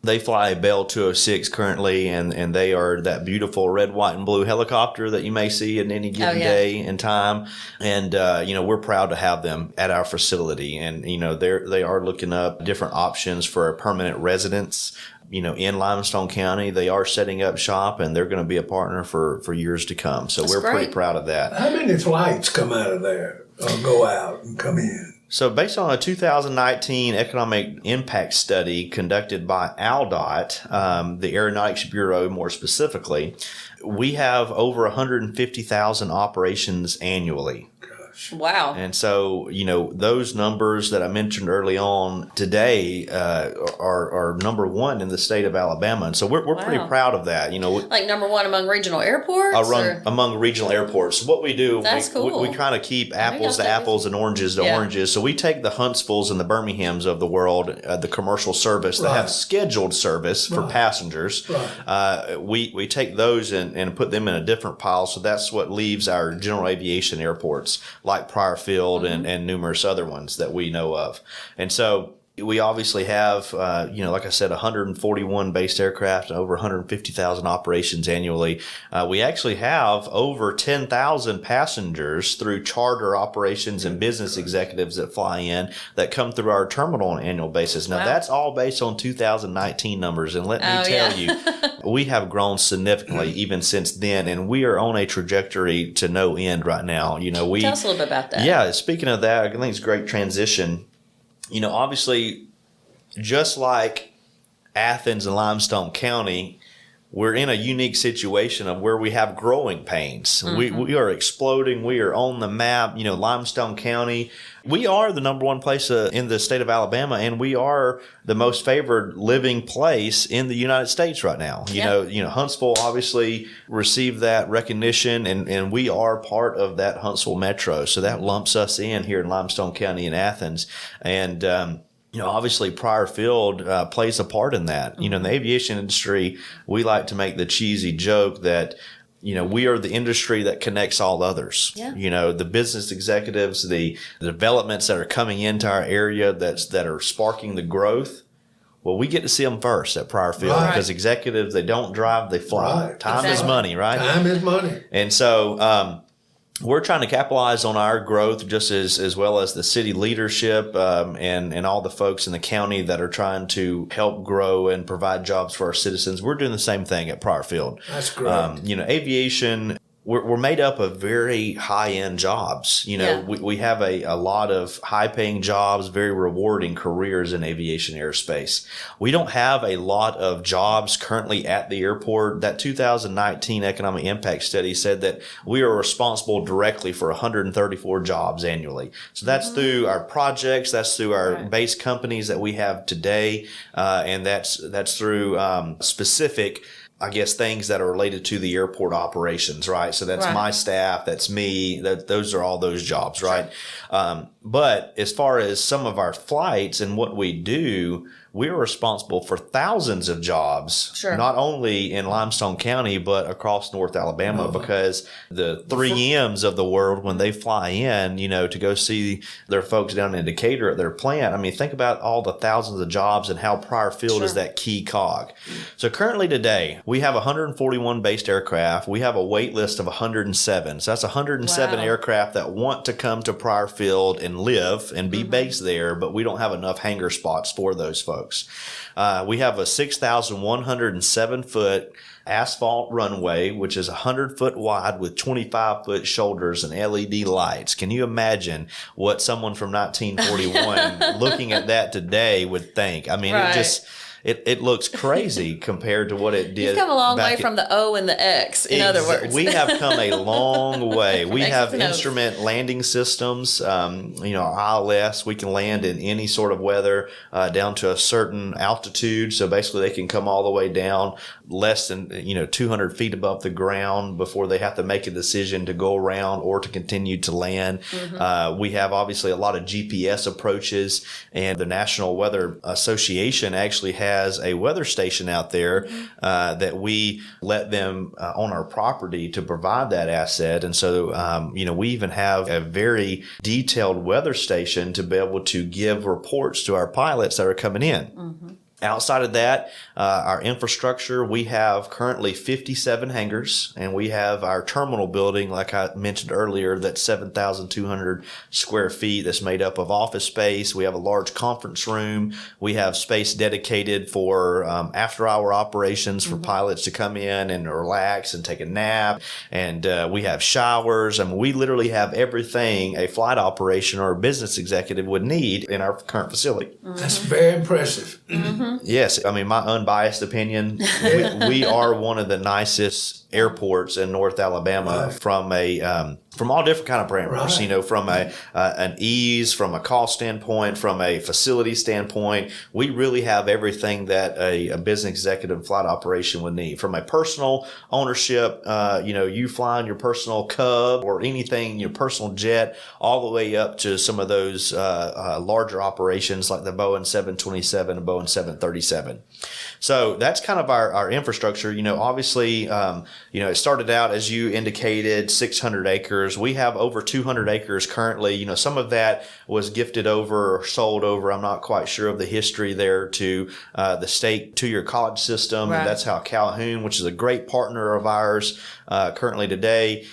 they fly a Bell 206 currently, and they are that beautiful red, white, and blue helicopter that you may see in any given day and time. And, we're proud to have them at our facility. And, they are looking up different options for a permanent residence. In Limestone County, they are setting up shop, and they're going to be a partner for years to come. So we're pretty proud of that. How many flights come out of there or go out and come in? So based on a 2019 economic impact study conducted by ALDOT, the Aeronautics Bureau more specifically, we have over 150,000 operations annually. gosh. Wow. And so, those numbers that I mentioned early on today are number one in the state of Alabama. And so we're pretty proud of that. Like number one among regional airports? Among regional airports. What we do, That's cool. we kind of keep apples to apples and oranges to oranges. So we take the Huntsvilles and the Birminghams of the world, the commercial service that have scheduled service for passengers. Right. We take those and put them in a different pile. So that's what leaves our general aviation airports like Pryor Field and numerous other ones that we know of. And so we obviously have, like I said, 141 based aircraft and over 150,000 operations annually. We actually have over 10,000 passengers through charter operations and business executives that fly in that come through our terminal on an annual basis. Now, that's all based on 2019 numbers. And let me tell you, we have grown significantly even since then. And we are on a trajectory to no end right now. Tell us a little bit about that. Yeah, speaking of that, I think it's a great transition. Obviously, just like Athens and Limestone County, we're in a unique situation of where we have growing pains. We are exploding. We are on the map. Limestone County, we are the number one place in the state of Alabama, and we are the most favored living place in the United States right now. Huntsville obviously received that recognition, and we are part of that Huntsville metro. So that lumps us in here in Limestone County and Athens. And, obviously Pryor Field plays a part in that. In the aviation industry, we like to make the cheesy joke that, we are the industry that connects all others. Yeah. The business executives, the developments that are coming into our area that are sparking the growth. Well, we get to see them first at Pryor Field because executives, they don't drive, they fly. Right. Time is money, right? Time is money. And so, we're trying to capitalize on our growth just as well as the city leadership and all the folks in the county that are trying to help grow and provide jobs for our citizens. We're doing the same thing at Pryor Field. That's great. Aviation, we're made up of very high-end jobs. We have a lot of high-paying jobs, very rewarding careers in aviation aerospace. We don't have a lot of jobs currently at the airport. That 2019 economic impact study said that we are responsible directly for 134 jobs annually. So that's through our projects, that's through our base companies that we have today, and that's through specific things that are related to the airport operations, right? So that's my staff, that's me, those are all those jobs, right? But as far as some of our flights and what we do, we're responsible for thousands of jobs, not only in Limestone County, but across North Alabama, because the 3Ms of the world, when they fly in, to go see their folks down in Decatur at their plant, think about all the thousands of jobs and how Pryor Field is that key cog. So currently today, we have 141 based aircraft. We have a wait list of 107. So that's 107 aircraft that want to come to Pryor Field and live and be based there, but we don't have enough hangar spots for those folks. We have a 6,107-foot asphalt runway, which is 100 foot wide with 25 foot shoulders and LED lights. Can you imagine what someone from 1941 looking at that today would think? It looks crazy compared to what it did. You've come a long way from the O and the X, in other words. We have come a long way. We have instrument landing systems. Our ILS, we can land in any sort of weather down to a certain altitude. So basically they can come all the way down less than 200 feet above the ground before they have to make a decision to go around or to continue to land. We have obviously a lot of GPS approaches, and the National Weather Association actually has a weather station out there that we let them on our property to provide that asset. And so, we even have a very detailed weather station to be able to give reports to our pilots that are coming in. Outside of that, our infrastructure, we have currently 57 hangars, and we have our terminal building, like I mentioned earlier, that's 7,200 square feet that's made up of office space. We have a large conference room. We have space dedicated for after-hour operations for pilots to come in and relax and take a nap. And we have showers. We literally have everything a flight operation or a business executive would need in our current facility. That's very impressive. Yes. My unbiased opinion, we are one of the nicest airports in North Alabama from all different kind of parameters, Right. from an ease, from a cost standpoint, from a facility standpoint. We really have everything that a business executive and flight operation would need. From a personal ownership, you flying your personal Cub or anything, your personal jet, all the way up to some of those larger operations like the Boeing 727 and Boeing 737. So that's kind of our infrastructure. Obviously, it started out, as you indicated, 600 acres. We have over 200 acres currently. Some of that was gifted over or sold over. I'm not quite sure of the history there to the state two-year college system. Right. And that's how Calhoun, which is a great partner of ours currently today,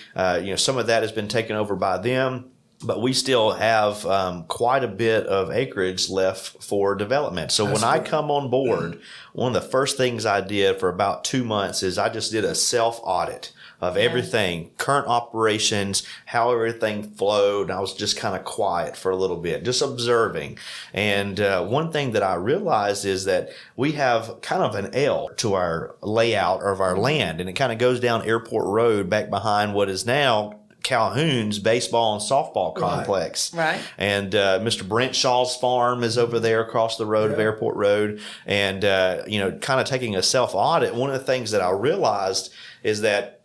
some of that has been taken over by them. But we still have quite a bit of acreage left for development. So when I come on board, one of the first things I did for about 2 months is I just did a self-audit of everything, current operations, how everything flowed. I was just kind of quiet for a little bit, just observing. And one thing that I realized is that we have kind of an L to our layout of our land, and it kind of goes down Airport Road back behind what is now Calhoun's baseball and softball complex. Right. And Mr. Brent Shaw's farm is over there across the road of Airport Road. And, kind of taking a self-audit, one of the things that I realized is that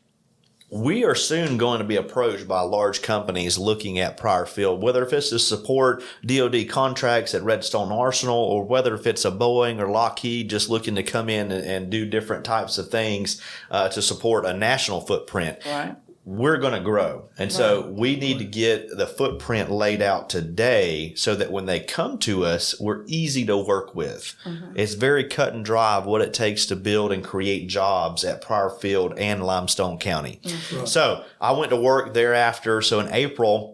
we are soon going to be approached by large companies looking at Pryor Field, whether if it's to support DoD contracts at Redstone Arsenal or whether if it's a Boeing or Lockheed just looking to come in and do different types of things to support a national footprint. Right. We're going to grow. And so we need to get the footprint laid out today so that when they come to us, we're easy to work with. Mm-hmm. It's very cut and dry of what it takes to build and create jobs at Pryor Field and Limestone County. Mm-hmm. Right. So I went to work thereafter. So in April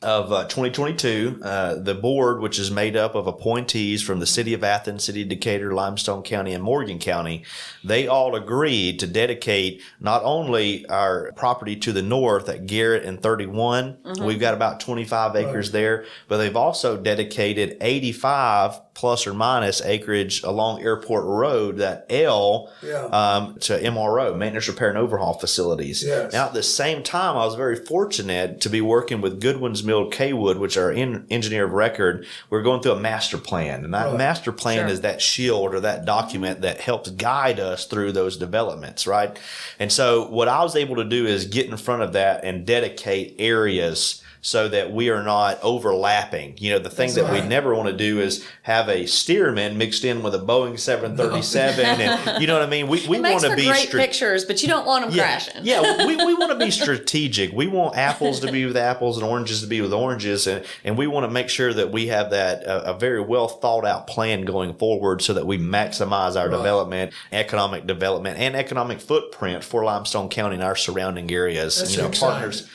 of 2022, the board, which is made up of appointees from the city of Athens, city of Decatur, Limestone County, and Morgan County, they all agreed to dedicate not only our property to the north at Garrett and 31, we've got about 25 acres there, but they've also dedicated 85 plus or minus acreage along Airport Road, that L, to MRO, maintenance, repair, and overhaul facilities. Yes. Now, at the same time, I was very fortunate to be working with Goodwin's Mill Kaywood, which are engineer of record. We're going through a master plan, and that master plan is that shield or that document that helps guide us through those developments, right? And so what I was able to do is get in front of that and dedicate areas so that we are not overlapping. The thing that we never want to do is have a Stearman mixed in with a Boeing 737. And you know what I mean? We want to be great pictures, but you don't want them crashing. Yeah, we want to be strategic. We want apples to be with apples and oranges to be with oranges. And we want to make sure that we have that a very well thought out plan going forward so that we maximize our development, economic development, and economic footprint for Limestone County and our surrounding areas. That's Partners,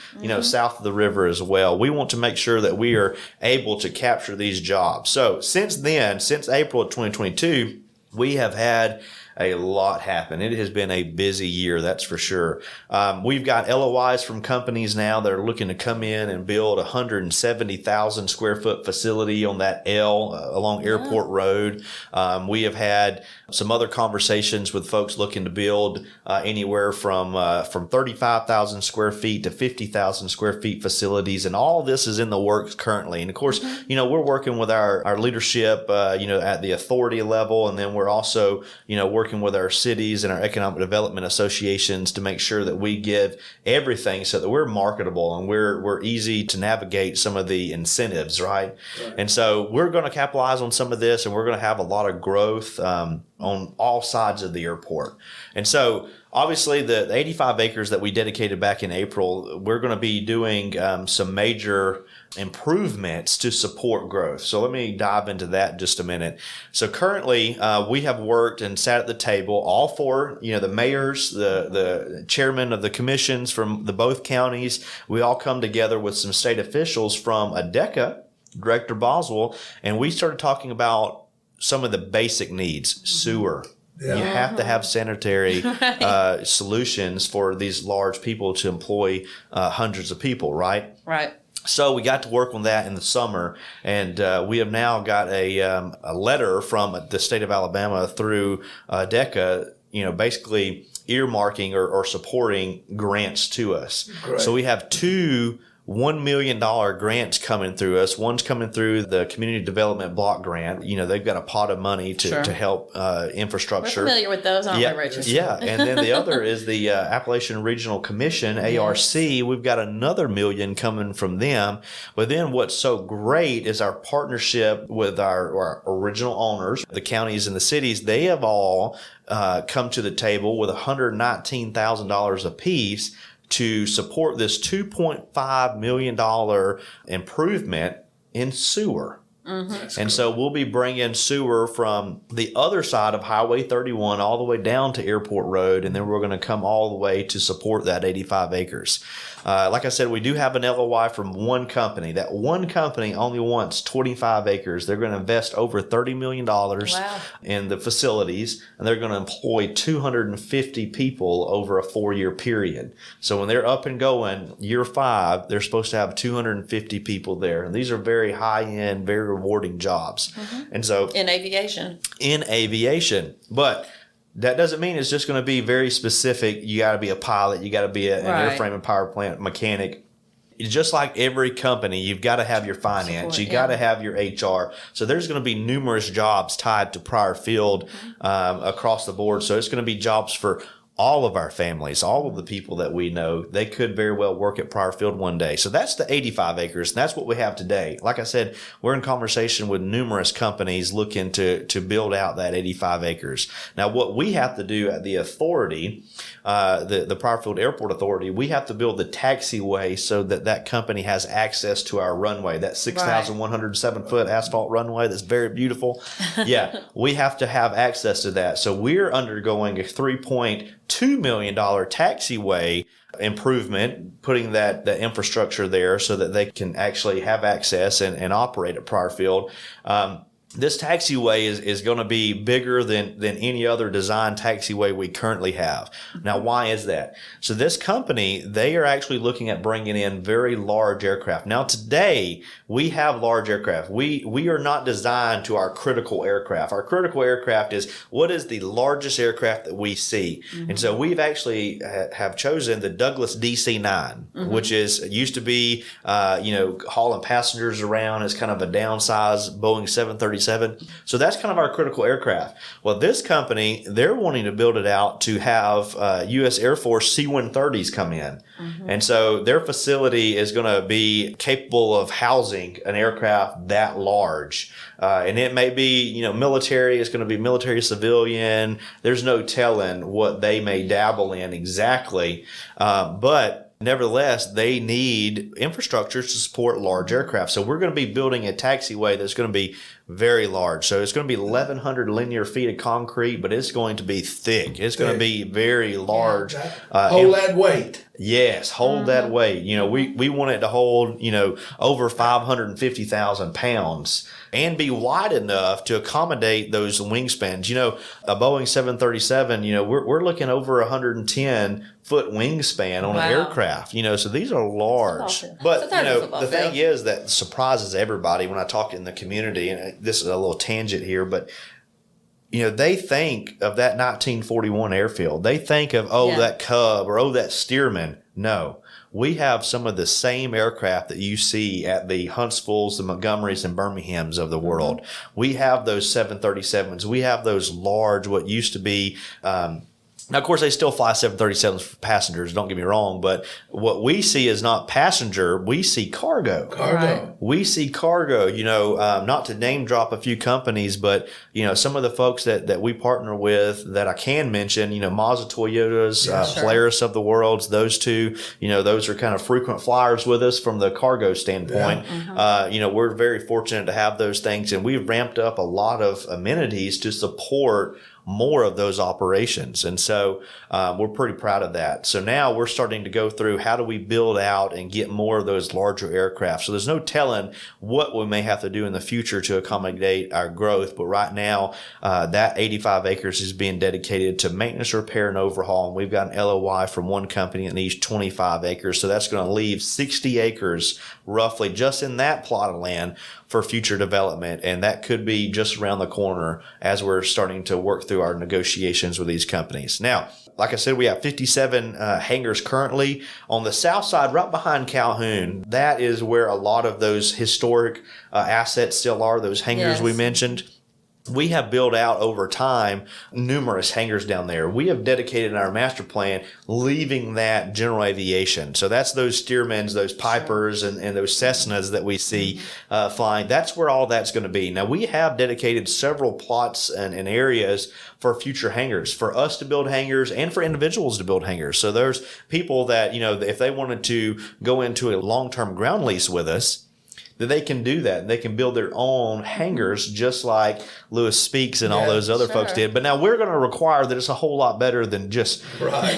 south of the river as well. We want to make sure that we are able to capture these jobs. So since April of 2022, we have had a lot happen. It has been a busy year, that's for sure. We've got LOIs from companies now that are looking to come in and build a 170,000 square foot facility on that L along Airport Road. We have had some other conversations with folks looking to build anywhere from 35,000 square feet to 50,000 square feet facilities, and all this is in the works currently. And of course, we're working with our leadership, at the authority level, and then we're also, working with our cities and our economic development associations to make sure that we give everything so that we're marketable and we're easy to navigate some of the incentives, right? And so we're going to capitalize on some of this, and we're going to have a lot of growth on all sides of the airport. And so obviously the 85 acres that we dedicated back in April, we're going to be doing some major improvements to support growth. So let me dive into that in just a minute. So currently we have worked and sat at the table, all four, the mayors, the chairman of the commissions from the both counties. We all come together with some state officials from ADECA, Director Boswell, and we started talking about some of the basic needs, sewer. Yeah. You have to have sanitary solutions for these large people to employ hundreds of people, right? Right. So we got to work on that in the summer, and we have now got a letter from the state of Alabama through DECA, basically earmarking or supporting grants to us. Great. So we have two $1 million grants coming through us. One's coming through the Community Development Block Grant. They've got a pot of money to help infrastructure. We're familiar with those, aren't we, Richard? Yeah. And then the other is the Appalachian Regional Commission, ARC. We've got another $1 million coming from them. But then what's so great is our partnership with our original owners, the counties and the cities. They have all come to the table with $119,000 apiece to support this $2.5 million improvement in sewer. And so we'll be bringing sewer from the other side of Highway 31 all the way down to Airport Road, and then we're going to come all the way to support that 85 acres. Like I said, we do have an LOI from one company. That one company only wants 25 acres. They're going to invest over $30 million in the facilities, and they're going to employ 250 people over a 4-year period. So when they're up and going, year 5, they're supposed to have 250 people there. And these are very high-end, very rewarding jobs. And so in aviation. But that doesn't mean it's just going to be very specific. You got to be a pilot. You got to be an airframe and power plant mechanic. Just like every company, you've got to have your finance. You got to have your HR. So there's going to be numerous jobs tied to Pryor Field across the board. So it's going to be jobs for all of our families, all of the people that we know. They could very well work at Pryor Field one day. So that's the 85 acres, and that's what we have today. Like I said, we're in conversation with numerous companies looking to build out that 85 acres. Now, what we have to do at the authority, the Pryor Field Airport Authority, we have to build the taxiway so that company has access to our runway, that 6,107-foot asphalt runway that's very beautiful. We have to have access to that. So we're undergoing a $3.2 million taxiway improvement, putting the infrastructure there so that they can actually have access and operate at Pryor Field. This taxiway is going to be bigger than any other design taxiway we currently have. Now, why is that? So this company, they are actually looking at bringing in very large aircraft. Now, today, we have large aircraft. We are not designed to our critical aircraft. Our critical aircraft is what is the largest aircraft that we see. And so we've actually have chosen the Douglas DC-9, which used to be, hauling passengers around as kind of a downsized Boeing 737. So that's kind of our critical aircraft. Well, this company, they're wanting to build it out to have U.S. Air Force C-130s come in. And so their facility is going to be capable of housing an aircraft that large. And it may be, military. It's going to be military, civilian. There's no telling what they may dabble in exactly. But nevertheless, they need infrastructure to support large aircraft. So we're going to be building a taxiway that's going to be very large. So it's going to be 1,100 linear feet of concrete, but it's going to be thick. It's going to be very large. Hold that weight. Yes, hold that weight. We want it to hold, over 550,000 pounds and be wide enough to accommodate those wingspans. A Boeing 737, we're looking over 110-foot wingspan on an aircraft, so these are large. But, the thing is that surprises everybody when I talk in the community, and this is a little tangent here, but they think of that 1941 airfield. They think of, that Cub or, that Stearman. No, we have some of the same aircraft that you see at the Huntsvilles, the Montgomerys, and Birminghams of the world. We have those 737s. We have those large, what used to be, now, of course, they still fly 737s for passengers, don't get me wrong, but what we see is not passenger, we see cargo. We see cargo, not to name drop a few companies, but, some of the folks that we partner with that I can mention, Mazda Toyotas, Polaris of the world, those two, those are kind of frequent flyers with us from the cargo standpoint. We're very fortunate to have those things, and we've ramped up a lot of amenities to support more of those operations. And so we're pretty proud of that. So now we're starting to go through how do we build out and get more of those larger aircraft. So there's no telling what we may have to do in the future to accommodate our growth. But right now, that 85 acres is being dedicated to maintenance, repair, and overhaul. And we've got an LOI from one company that needs 25 acres. So that's going to leave 60 acres roughly just in that plot of land for future development. And that could be just around the corner as we're starting to work through our negotiations with these companies. Now, like I said, we have 57 hangars currently on the south side, right behind Calhoun. That is where a lot of those historic assets still are, those hangars we mentioned. We have built out over time numerous hangars down there. We have dedicated in our master plan leaving that general aviation. So that's those Stearmans, those Pipers, and those Cessnas that we see flying. That's where all that's going to be. Now, we have dedicated several plots and areas for future hangars, for us to build hangars and for individuals to build hangars. So there's people that, if they wanted to go into a long-term ground lease with us, that they can do that. They can build their own hangars just like Lewis Speaks and all those other folks did. But now we're going to require that it's a whole lot better than just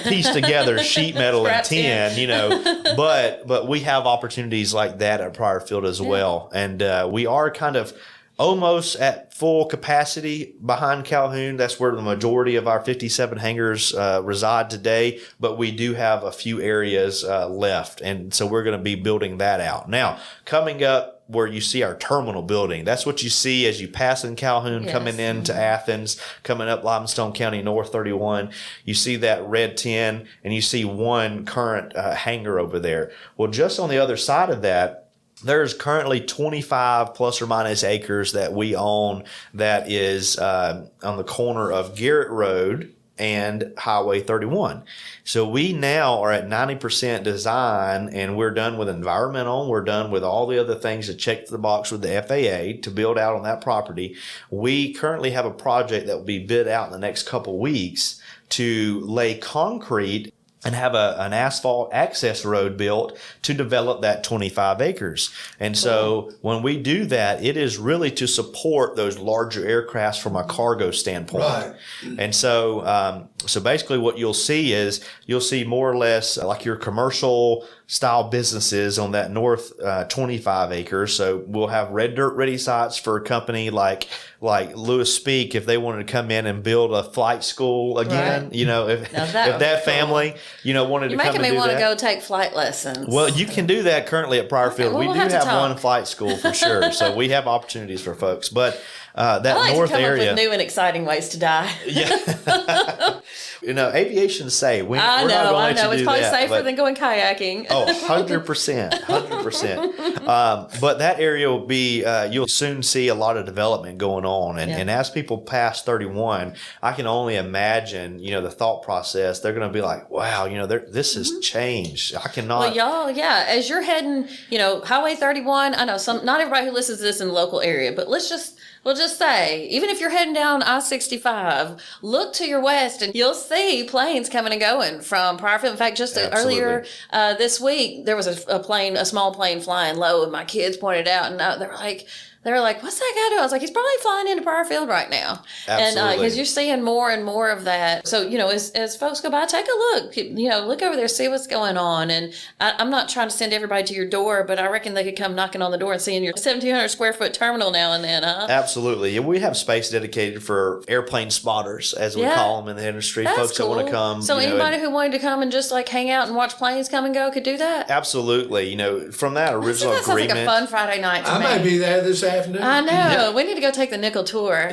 piece together sheet metal and tin, But we have opportunities like that at Pryor Field as well. And we are kind of almost at full capacity behind Calhoun. That's where the majority of our 57 hangars reside today, but we do have a few areas left, and so we're going to be building that out. Now, coming up where you see our terminal building, that's what you see as you pass in Calhoun, coming into Athens, coming up Limestone County North 31. You see that red tin, and you see one current hangar over there. Well, just on the other side of that, there's currently 25 plus or minus acres that we own that is on the corner of Garrett Road and Highway 31. So we now are at 90% design, and we're done with environmental. We're done with all the other things to check the box with the FAA to build out on that property. We currently have a project that will be bid out in the next couple weeks to lay concrete and have an asphalt access road built to develop that 25 acres. And so when we do that, it is really to support those larger aircrafts from a cargo standpoint. Right. And so so basically what you'll see is more or less like your commercial style businesses on that north 25 acres. So we'll have red dirt ready sites for a company like Lewis Speak, if they wanted to come in and build a flight school again, if that family, wanted to come and do that. You're making me want to go take flight lessons. Well, you can do that currently at Pryor Field. We do have one flight school for sure. So we have opportunities for folks. But that north area. Up with new and exciting ways to die. Aviation's safe. I know. It's probably safer than going kayaking. 100%. 100%. But that area will be, you'll soon see a lot of development going on. And as people pass 31, I can only imagine, the thought process. They're going to be like, wow, this has changed. I cannot. Well, y'all, as you're heading, Highway 31, I know not everybody who listens to this in the local area, but we'll just say, even if you're heading down I-65, look to your west and you'll see planes coming and going from Pryor Field. In fact, just earlier this week, there was a small plane flying low, and my kids pointed out, and they were like, what's that guy doing? I was like, he's probably flying into Pryor Field right now. Absolutely. And because you're seeing more and more of that. So, as folks go by, take a look. Look over there, see what's going on. And I'm not trying to send everybody to your door, but I reckon they could come knocking on the door and seeing your 1,700 square foot terminal now and then, huh? Absolutely. We have space dedicated for airplane spotters, as we call them in the industry. That's folks cool. that want to come. So anybody who wanted to come and just hang out and watch planes come and go could do that? Absolutely. From that original that agreement. Sounds like a fun Friday night to me. I might be there this afternoon. I know. Yeah. We need to go take the nickel tour.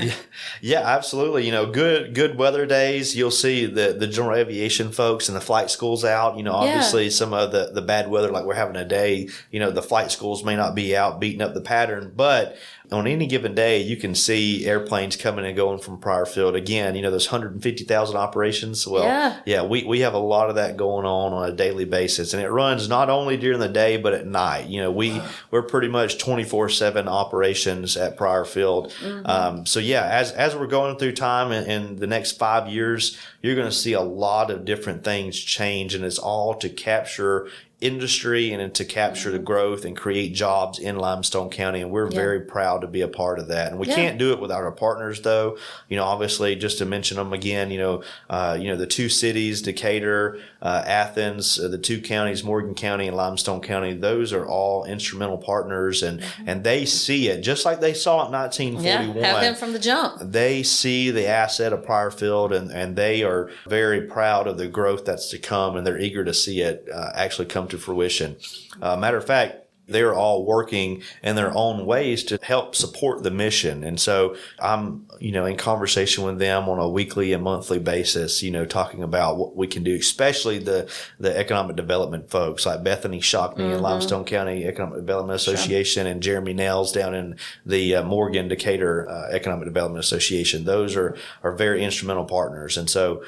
Yeah, absolutely. Good weather days. You'll see the general aviation folks and the flight schools out. Obviously some of the bad weather like we're having today, the flight schools may not be out beating up the pattern, but on any given day, you can see airplanes coming and going from Pryor Field. Again, those 150,000 operations. Well, we have a lot of that going on a daily basis, and it runs not only during the day but at night. We're pretty much 24/7 operations at Pryor Field. As we're going through time in the next 5 years, you're going to see a lot of different things change, and it's all to capture industry and to capture the growth and create jobs in Limestone County, and we're very proud to be a part of that. And we can't do it without our partners, though. Obviously, just to mention them again, the two cities, Decatur, Athens, the two counties, Morgan County and Limestone County, those are all instrumental partners, and they see it just like they saw it in 1941. Have them from the jump. They see the asset of Pryor Field, and they are very proud of the growth that's to come, and they're eager to see it actually come to fruition. Matter of fact, they're all working in their own ways to help support the mission. And so I'm, in conversation with them on a weekly and monthly basis, talking about what we can do, especially the economic development folks like Bethany Shockney and Limestone County Economic Development Association and Jeremy Nels down in the Morgan Decatur Economic Development Association. Those are very instrumental partners. And so,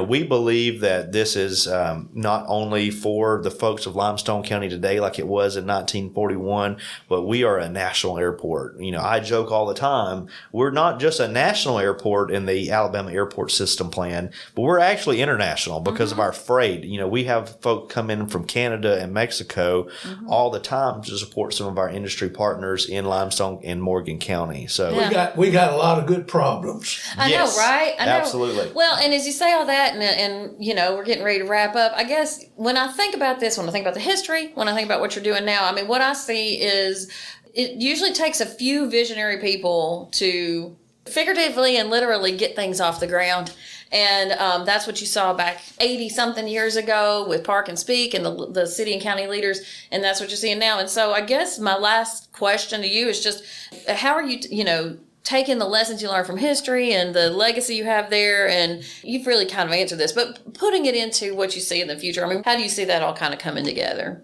we believe that this is not only for the folks of Limestone County today like it was in 1941, but we are a national airport. I joke all the time, we're not just a national airport in the Alabama airport system plan, but we're actually international because of our freight. We have folk come in from Canada and Mexico all the time to support some of our industry partners in Limestone and Morgan County. So we got a lot of good problems. I know, right? I know. Absolutely. Well, and as you say all that, and we're getting ready to wrap up, I guess when I think about this, when I think about the history, when I think about what you're doing now, I mean, what I see is it usually takes a few visionary people to figuratively and literally get things off the ground. And that's what you saw back 80-something years ago with Park and Speak and the city and county leaders, and that's what you're seeing now. And so I guess my last question to you is just, how are you, taking the lessons you learned from history and the legacy you have there, and you've really kind of answered this, but putting it into what you see in the future, I mean, how do you see that all kind of coming together?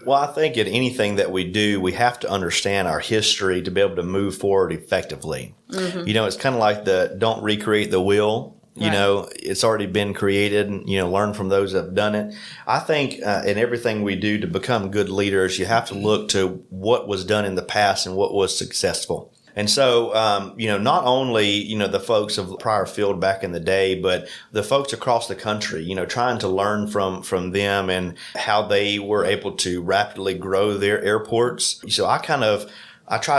Well, I think in anything that we do, we have to understand our history to be able to move forward effectively. It's kind of like don't recreate the wheel. It's already been created, and, learn from those that have done it. I think in everything we do to become good leaders, you have to look to what was done in the past and what was successful. And so, not only, the folks of Pryor Field back in the day, but the folks across the country, trying to learn from them and how they were able to rapidly grow their airports. So I try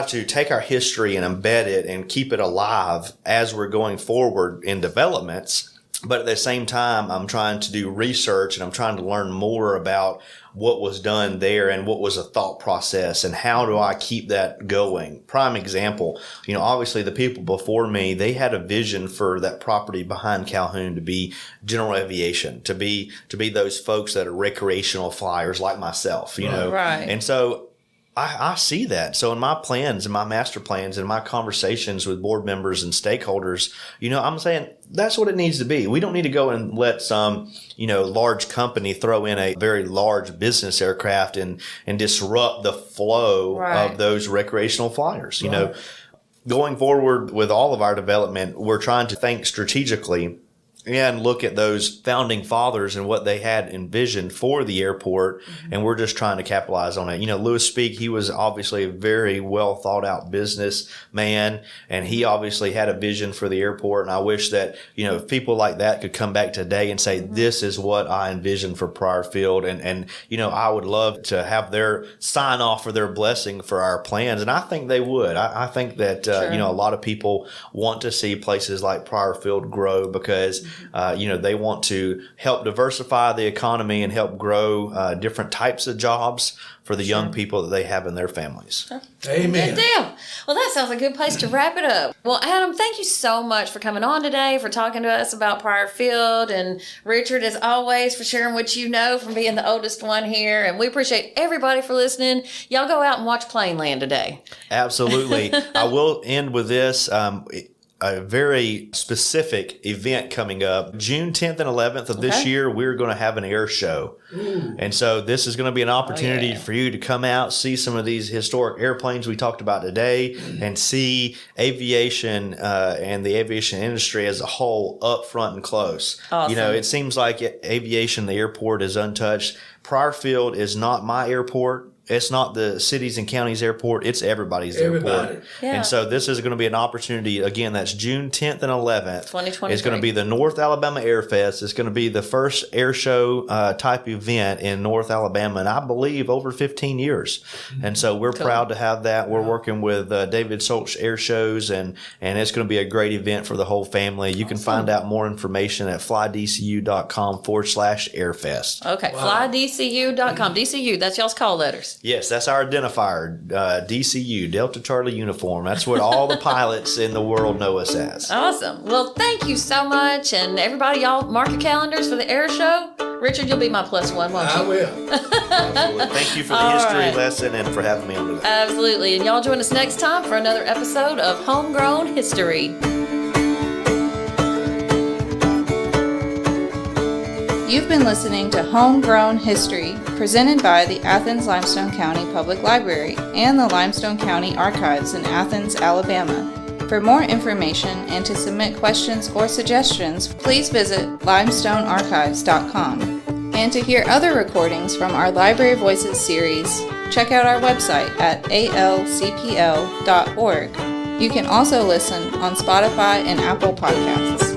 to take our history and embed it and keep it alive as we're going forward in developments. But at the same time, I'm trying to do research and I'm trying to learn more about what was done there and what was a thought process and how do I keep that going. Prime example, obviously the people before me, they had a vision for that property behind Calhoun to be general aviation, to be those folks that are recreational flyers like myself, Right. And so I see that. So in my plans and my master plans and my conversations with board members and stakeholders, I'm saying that's what it needs to be. We don't need to go and let some, large company throw in a very large business aircraft and disrupt the flow of those recreational flyers. Going forward with all of our development, we're trying to think strategically and look at those founding fathers and what they had envisioned for the airport, and we're just trying to capitalize on it. Louis Speak, he was obviously a very well thought out businessman, and he obviously had a vision for the airport, and I wish that, people like that could come back today and say, this is what I envisioned for Pryor Field, and I would love to have their sign off for their blessing for our plans, and I think they would. I think that, a lot of people want to see places like Pryor Field grow because they want to help diversify the economy and help grow different types of jobs for the young people that they have in their families. Amen. Good deal. Well, that sounds like a good place to wrap it up. Well, Adam, thank you so much for coming on today, for talking to us about Pryor Field, and Richard, as always, for sharing what you know from being the oldest one here. And we appreciate everybody for listening. Y'all go out and watch Planeland today. Absolutely. I will end with this. A very specific event coming up. June 10th and 11th of this year, we're going to have an air show. Ooh. And so this is going to be an opportunity for you to come out, see some of these historic airplanes we talked about today, and see aviation and the aviation industry as a whole up front and close. Awesome. It seems like aviation, the airport, is untouched. Pryor Field is not my airport. It's not the cities and counties airport. It's everybody's airport. Yeah. And so this is going to be an opportunity. Again, that's June 10th and 11th. 2023. It's going to be the North Alabama Air Fest. It's going to be the first air show type event in North Alabama, and I believe over 15 years. And so we're proud to have that. We're working with David Solch Air Shows, and it's going to be a great event for the whole family. You can find out more information at flydcu.com/airfest. Okay, flydcu.com. DCU, that's y'all's call letters. Yes, that's our identifier, DCU, Delta Charlie Uniform. That's what all the pilots in the world know us as. Awesome. Well, thank you so much. And everybody, y'all mark your calendars for the air show. Richard, you'll be my +1, won't you? I will. Absolutely. Thank you for the history lesson and for having me on today. Absolutely. And y'all join us next time for another episode of Homegrown History. You've been listening to Homegrown History, presented by the Athens-Limestone County Public Library and the Limestone County Archives in Athens, Alabama. For more information and to submit questions or suggestions, please visit limestonearchives.com. And to hear other recordings from our Library Voices series, check out our website at alcpl.org. You can also listen on Spotify and Apple Podcasts.